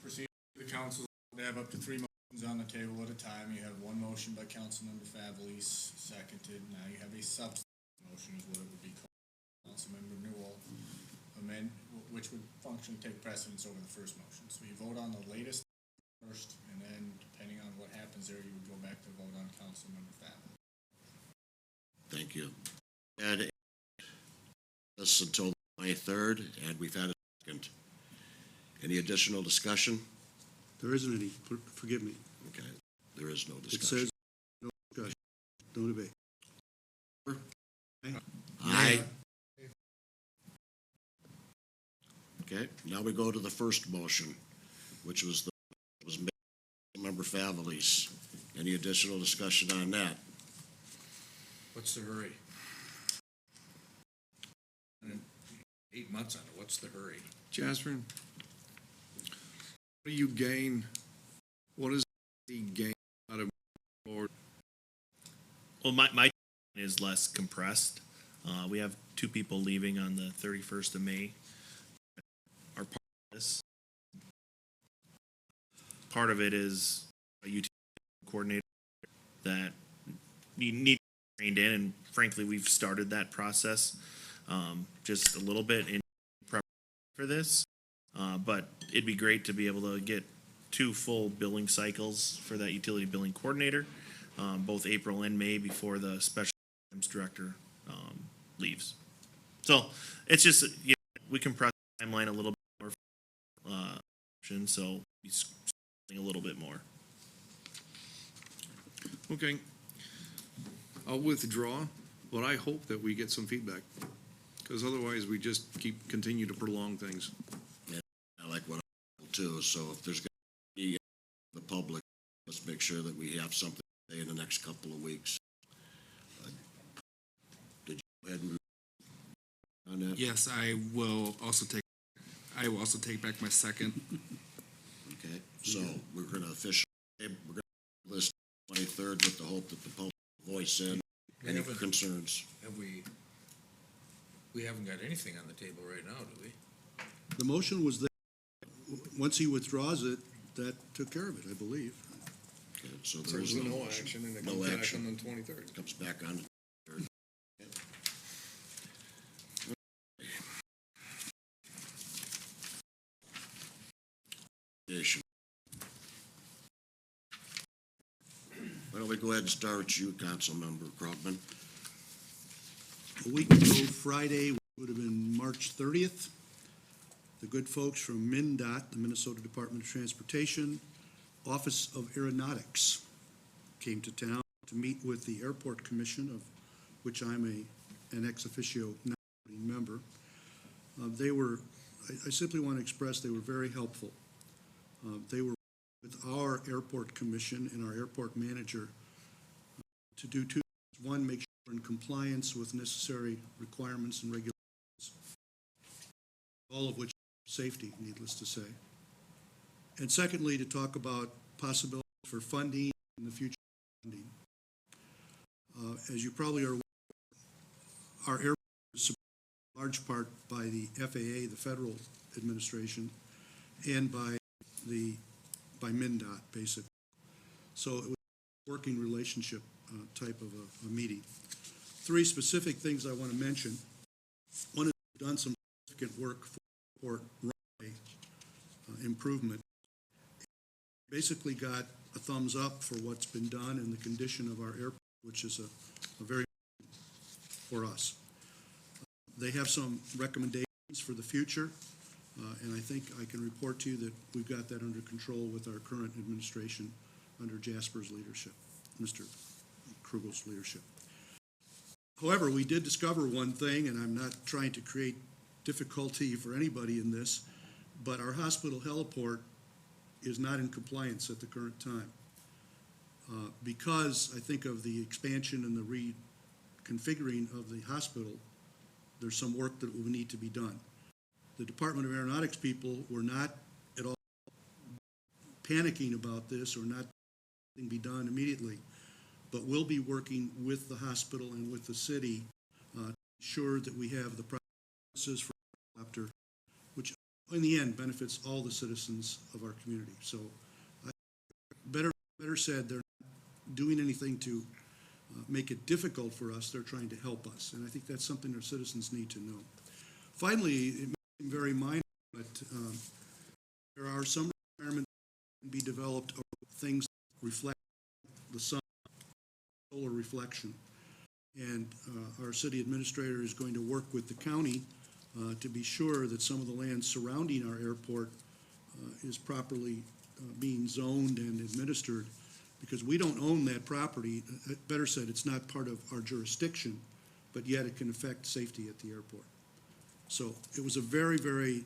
Proceed the council to have up to 3 motions on the table at a time. You have one motion by Councilmember Favalis, seconded. Now you have a substitute motion is what it would be called. Councilmember Newell amend, which would function take precedence over the first motion. So you vote on the latest first, and then depending on what happens there, you would go back to vote on Councilmember Favalis. Thank you. And this until the 23rd, and we've had a second. Any additional discussion? There isn't any. Forgive me. Okay, there is no It discussion. says no discussion, no debate. Aye. Okay, now we go to the first motion, which was made by Member Favalis. Any additional discussion on that? What's the hurry? 8 months on it, what's the hurry? Jasper, what do you gain? What does he gain out of or Well, my is less compressed. We have 2 people leaving on the 31st of May. Are part of this. Part of it is a utility coordinator that you need trained in, and frankly, we've started that process just a little bit in preparation for this. But it'd be great to be able to get 2 full billing cycles for that utility billing coordinator, both April and May before the special items director leaves. So it's just we compress the timeline a little bit more, so he's a little bit more. okay. I'll withdraw, but I hope that we get some feedback. Because otherwise we just continue to prolong things. I like what I do too, so if there's going to be the public, let's make sure that we have something to say in the next couple of weeks. Did you go ahead and on that? Yes, I will also take back my second. Okay, so we're going to officially, we're going to list 23rd with the hope that the public voice in any concerns. Have we We haven't got anything on the table right now, do we? The motion was that, once he withdraws it, that took care of it, I believe. Okay, so So there is there's no no motion. action, and it No comes back action. on the 23rd. Comes back on. Why don't we go ahead and start with you, Councilmember Krogman? A week ago, Friday, would have been March 30th. The good folks from MnDOT, the Minnesota Department of Transportation, Office of Aeronautics, came to town to meet with the Airport Commission, of which I'm an ex officio non-voting member. I simply want to express they were very helpful. They were with our Airport Commission and our airport manager to do two things. One, make sure we're in compliance with necessary requirements and regulations, all of which are safety, needless to say. And secondly, to talk about possibilities for funding in the future funding. As you probably are aware, our airport is supported in large part by the FAA, the federal administration, and by MnDOT, basically. So it was a working relationship type of a meeting. Three specific things I want to mention. One is we've done some significant work for runway improvement. Basically got a thumbs up for what's been done and the condition of our airport, which is a very for us. They have some recommendations for the future, and I think I can report to you that we've got that under control with our current administration under Jasper's leadership, Mr. Krugel's leadership. However, we did discover one thing, and I'm not trying to create difficulty for anybody in this, but our hospital heliport is not in compliance at the current time. Because I think of the expansion and the reconfiguring of the hospital, there's some work that will need to be done. The Department of Aeronautics people were not at all panicking about this or not be done immediately, but we'll be working with the hospital and with the city to ensure that we have the processes for helicopter, which in the end benefits all the citizens of our community. So better said, they're not doing anything to make it difficult for us. They're trying to help us, and I think that's something our citizens need to know. Finally, it may seem very minor, but there are some requirements that can be developed of things that reflect the sun, solar reflection. And our city administrator is going to work with the county to be sure that some of the land surrounding our airport is properly being zoned and administered, because we don't own that property. Better said, it's not part of our jurisdiction, but yet it can affect safety at the airport. So it was a very, very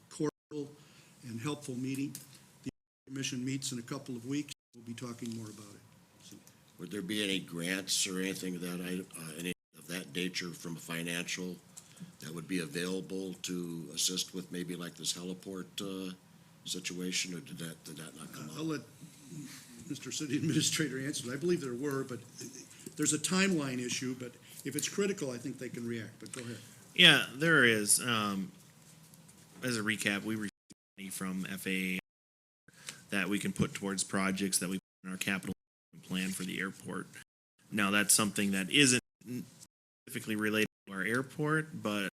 cordial and helpful meeting. The commission meets in a couple of weeks. We'll be talking more about it. So, Would there be any grants or anything of that, any of that nature from a financial that would be available to assist with maybe like this heliport situation, or did that not come I'll up? let Mr. City Administrator answer. I believe there were, but there's a timeline issue, but if it's critical, I think they can react, but go ahead. Yeah, there is. As a recap, we received money from FAA that we can put towards projects that we put in our capital plan for the airport. Now, that's something that isn't specifically related to our airport, but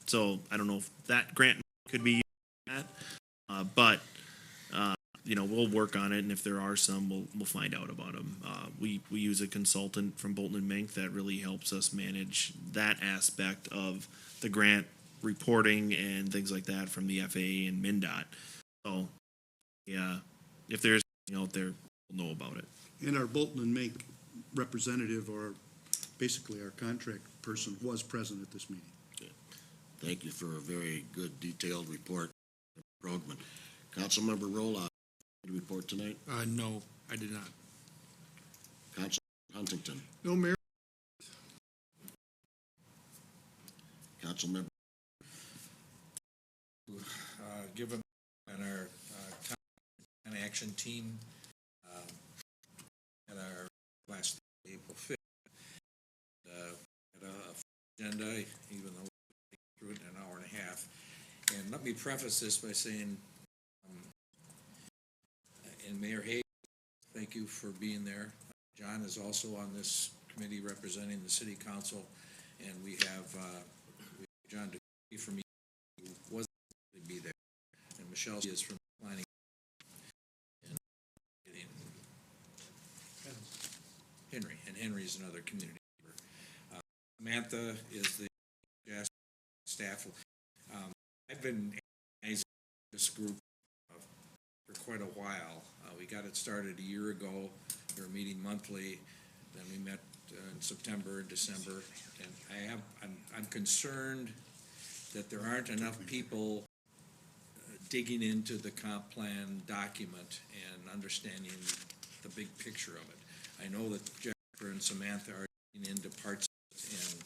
so I don't know if that grant could be used for that, but we'll work on it, and if there are some, we'll find out about them. We use a consultant from Bolton and Mink that really helps us manage that aspect of the grant reporting and things like that from the FAA and MnDOT. So, yeah, if there's anything out there, we'll know about it. And our Bolton and Mink representative, or basically our contract person, was present at this meeting. Thank you for a very good detailed report, Krogman. Councilmember Roloff, report tonight? No, I did not. Council Huntington, No, Mayor, Councilmember, Given on our town action team at our last April 5th, me preface this by saying, and Mayor Hayes, thank you for being there. John is also on this committee representing the city council, and we have John DeCree from who wasn't able to be there, and Michelle is from planning. And Henry is another community member. Samantha is the staff. I've been organizing this group for quite a while. We got it started a year ago. We were meeting monthly. Then we met in September and December. And I'm concerned that there aren't enough people digging into the comp plan document and understanding the big picture of it. I know that Jennifer and Samantha are getting into parts and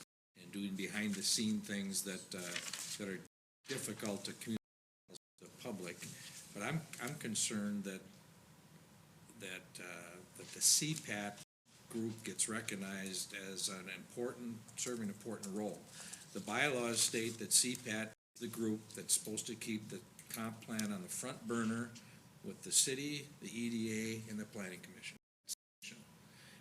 doing behind the scene things that are difficult to communicate to the public, but I'm concerned that the CPAT group gets recognized as serving an important role. The bylaws state that CPAT is the group that's supposed to keep the comp plan on the front burner with the city, the EDA, and the Planning Commission.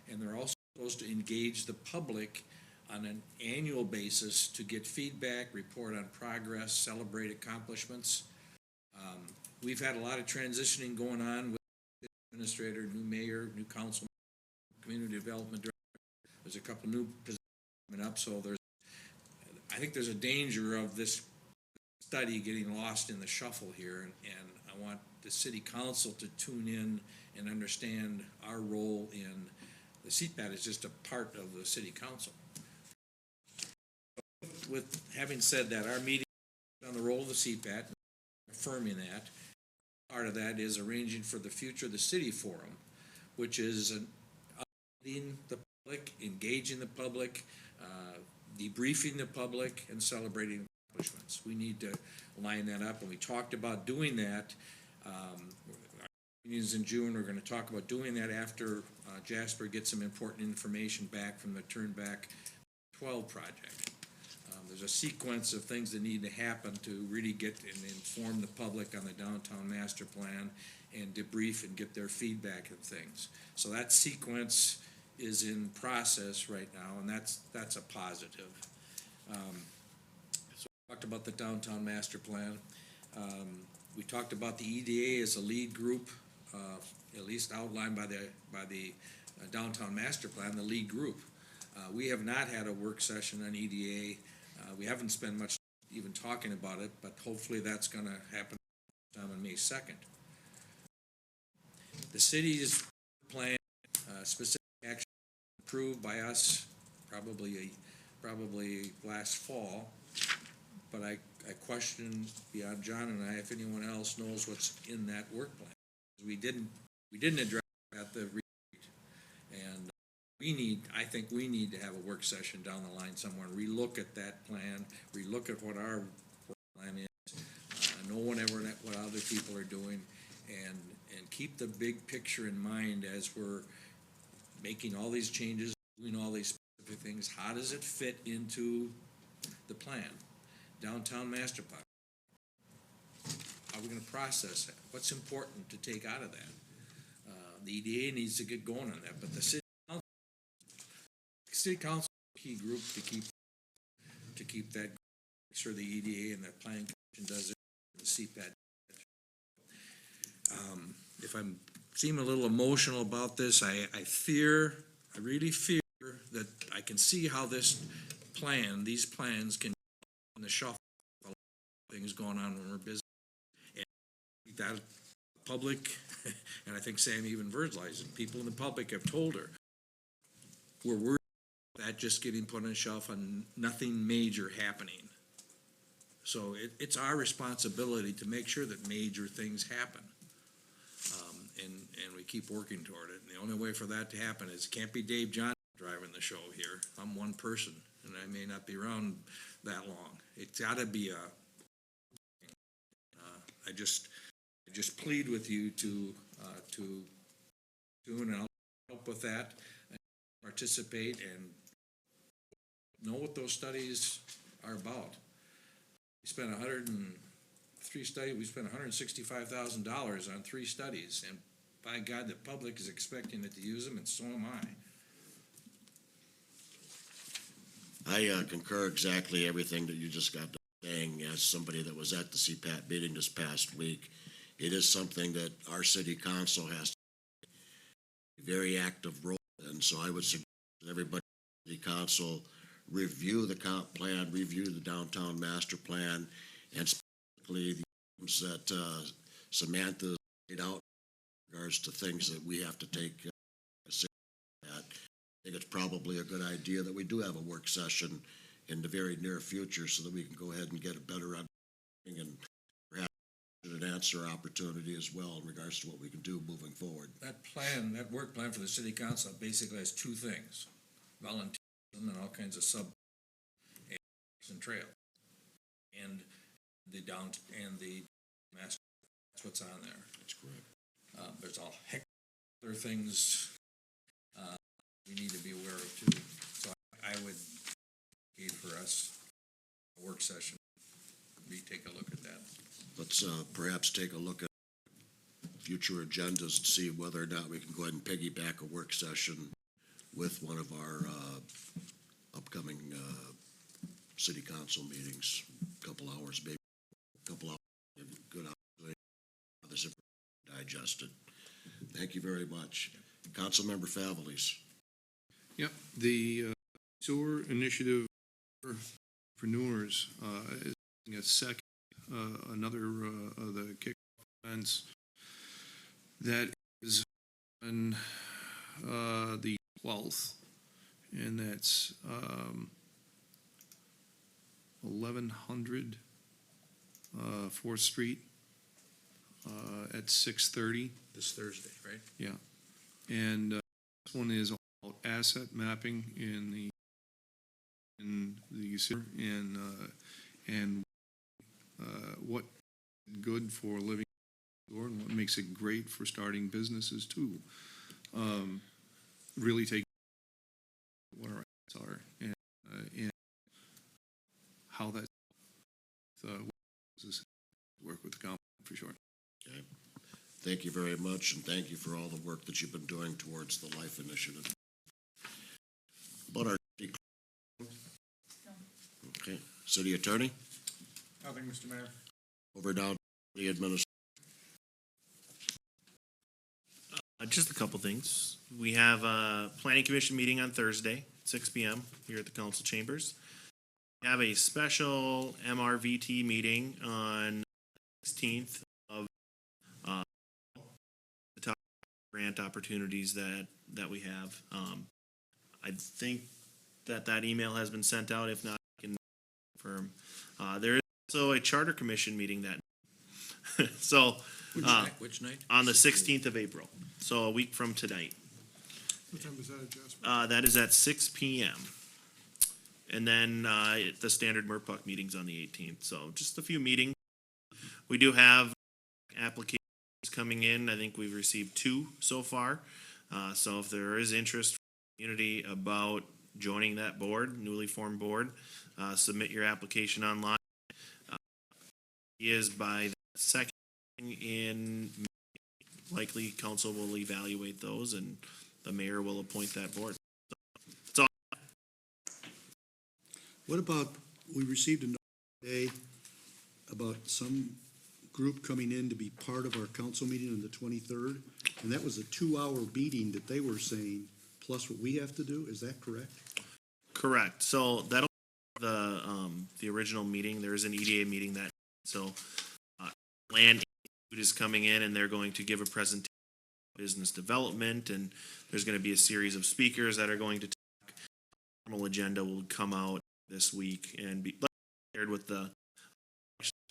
And they're also supposed to engage the public on an annual basis to get feedback, report on progress, celebrate accomplishments. We've had a lot of transitioning going on with the administrator, new mayor, new council, community development director. There's a couple new positions coming up, so I think there's a danger of this study getting lost in the shuffle here, and I want the city council to tune in and understand our role in the CPAT is just a part of the city council. With having said that, our meeting on the role of the CPAT, affirming that. Part of that is arranging for the future of the city forum, which is updating the public, engaging the public, debriefing the public, and celebrating accomplishments. We need to line that up, and we talked about doing that. Our meetings in June, we're going to talk about doing that after Jasper gets some important information back from the Turn Back 12 project. There's a sequence of things that need to happen to really get and inform the public on the downtown master plan and debrief and get their feedback and things. So that sequence is in process right now, and that's a positive. So we talked about the downtown master plan. We talked about the EDA as a lead group, at least outlined by the downtown master plan, the lead group. We have not had a work session on EDA. We haven't spent much even talking about it, but hopefully that's going to happen on May 2nd. The city's plan, specific action approved by us probably last fall, but I question beyond John and I if anyone else knows what's in that work plan. We didn't address it at the retreat, and I think we need to have a work session down the line somewhere, relook at that plan, relook at what our work plan is, know what other people are doing, and keep the big picture in mind as we're making all these changes, doing all these specific things. How does it fit into the plan? Downtown master plan. How are we going to process that? What's important to take out of that? The EDA needs to get going on that, but the city council is a key group to keep that. Make sure the EDA and the planning commission does it. The CPAT. If I seem a little emotional about this, I really fear that I can see how these plans can in the shuffle. Things going on when we're busy, and that public, and I think Sam even verbalized it. People in the public have told her we're worried about that just getting put on a shelf and nothing major happening. So it's our responsibility to make sure that major things happen, and we keep working toward it. And the only way for that to happen is it can't be Dave Johnson driving the show here. I'm one person, and I may not be around that long. It's got to be I just plead with you to do, and I'll help with that, and participate, and know what those studies are about. We spent three study, we spent $165,000 on 3 studies, and by God, the public is expecting it to use them, and so am I. I concur exactly everything that you just got done saying. As somebody that was at the CPAT meeting this past week, it is something that our city council has to be a very active role in. So I would suggest that everybody in the city council review the comp plan, review the downtown master plan, and specifically the items that Samantha laid out in regards to things that we have to take at. I think it's probably a good idea that we do have a work session in the very near future so that we can go ahead and get a better understanding and perhaps an answer opportunity as well in regards to what we can do moving forward. That plan, that work plan for the city council basically has 2 things: volunteerism and all kinds of and trail. And the master, that's what's on there. That's correct. There's all heck of other things we need to be aware of too. So I would advocate for us a work session. We take a look at that. Let's perhaps take a look at future agendas and see whether or not we can go ahead and piggyback a work session with one of our upcoming city council meetings, a couple hours, maybe a couple hours, good opportunity for this information digested. Thank you very much. Councilmember Favelis. Yep, the Sueur Initiative for Entrepreneurs is having a second, another of the kickoff events that is on the 12th, and that's 1100 4th Street at 6:30. This Thursday, right? Yeah, and this one is about asset mapping in the city and what good for living and what makes it great for starting businesses too. Really take what our rights are and how that work with the company for sure. Okay. Thank you very much, and thank you for all the work that you've been doing towards the Life Initiative. About our city clerk. Okay, city attorney, Nothing, Mr. Mayor. over down to the administration. Just a couple things. We have a planning commission meeting on Thursday, 6 p.m. here at the council chambers. We have a special MRVT meeting on 16th of the top grant opportunities that we have. I think that email has been sent out. If not, I can confirm. There is also a charter commission meeting that so Which night? on the 16th of April, so a week from tonight. What time is that, Jasper? That is at 6 p.m. And then the standard MRPUC meeting's on the 18th. So just a few meetings. We do have applications coming in. I think we've received 2 so far. So if there is interest from the community about joining that board, newly formed board, submit your application online. Is by the second in May. Likely council will evaluate those and the mayor will appoint that board. So, What about, we received a note today about some group coming in to be part of our council meeting on the 23rd, and that was a 2-hour meeting that they were saying, plus what we have to do, is that correct? correct. So that'll be the original meeting. There is an EDA meeting that, so Land Institute is coming in and they're going to give a presentation on business development, and there's going to be a series of speakers that are going to talk. Formal agenda will come out this week and be paired with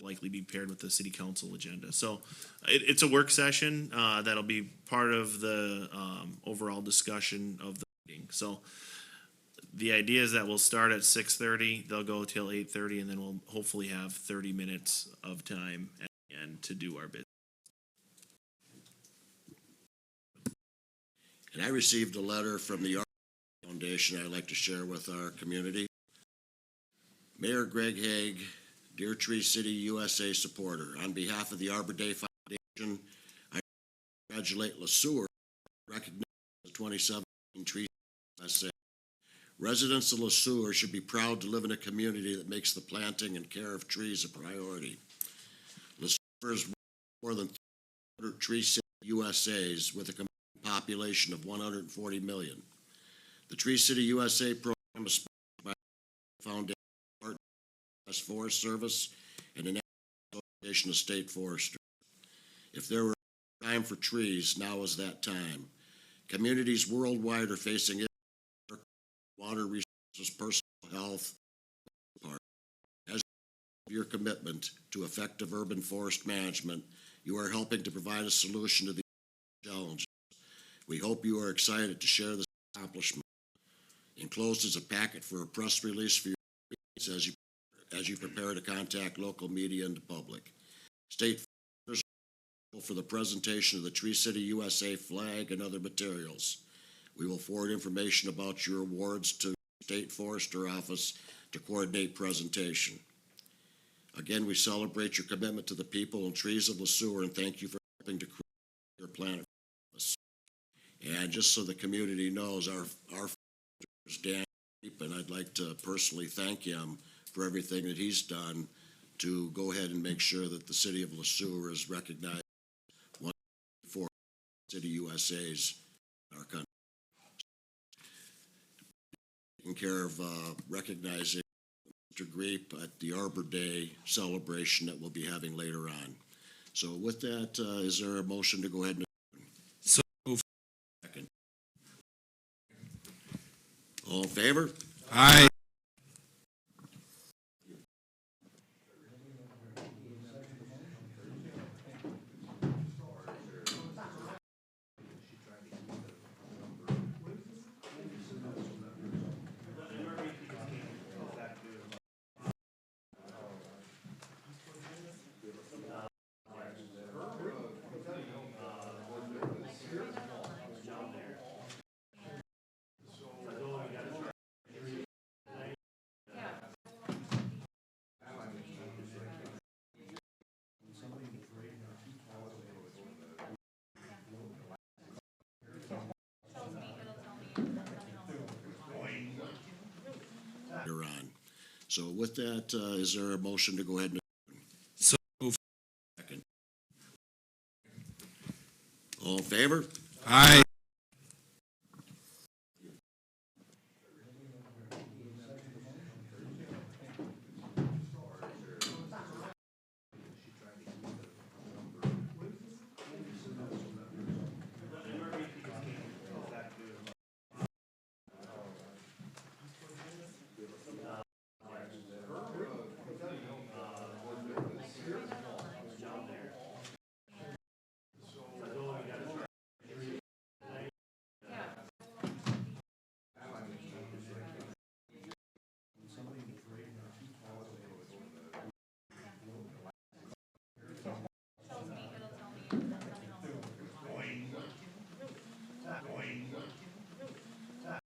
likely be paired with the city council agenda. So it's a work session that'll be part of the overall discussion of the meeting. So the idea is that we'll start at 6:30, they'll go till 8:30, and then we'll hopefully have 30 minutes of time at the end to do our business. And I received a letter from the Art Foundation I'd like to share with our community. Mayor Greg Haig Dear Tree City USA supporter, on behalf of the Arbor Day Foundation, I congratulate Sueur recognizing the 2017 Tree USA. Residents of Sueur should be proud to live in a community that makes the planting and care of trees a priority. Sueur is more than 300 Tree City USAs with a combined population of 140 million. The Tree City USA program is sponsored by the Foundation Forest Service and the National Association of State Foresters. If there were time for trees, now is that time. Communities worldwide are facing water resources, personal health. As your commitment to effective urban forest management, you are helping to provide a solution to these challenges. We hope you are excited to share this accomplishment. Enclosed is a packet for a press release for your meetings as you prepare to contact local media and the public. State foresters are for the presentation of the Tree City USA flag and other materials. We will forward information about your awards to the State Forester Office to coordinate presentation. Again, we celebrate your commitment to the people and trees of Sueur and thank you for helping to create your planet for us. And just so the community knows, our is Dan, and I'd like to personally thank him for everything that he's done to go ahead and make sure that the city of Sueur is recognized one of the 4 city USAs in our country. Taking care of recognizing Mr. Greep at the Arbor Day celebration that we'll be having later on. So with that, is there a motion to go ahead and So moved. second? All in favor? Aye. You're on. So with that, is there a motion to go ahead and So moved. second? All in favor? Aye.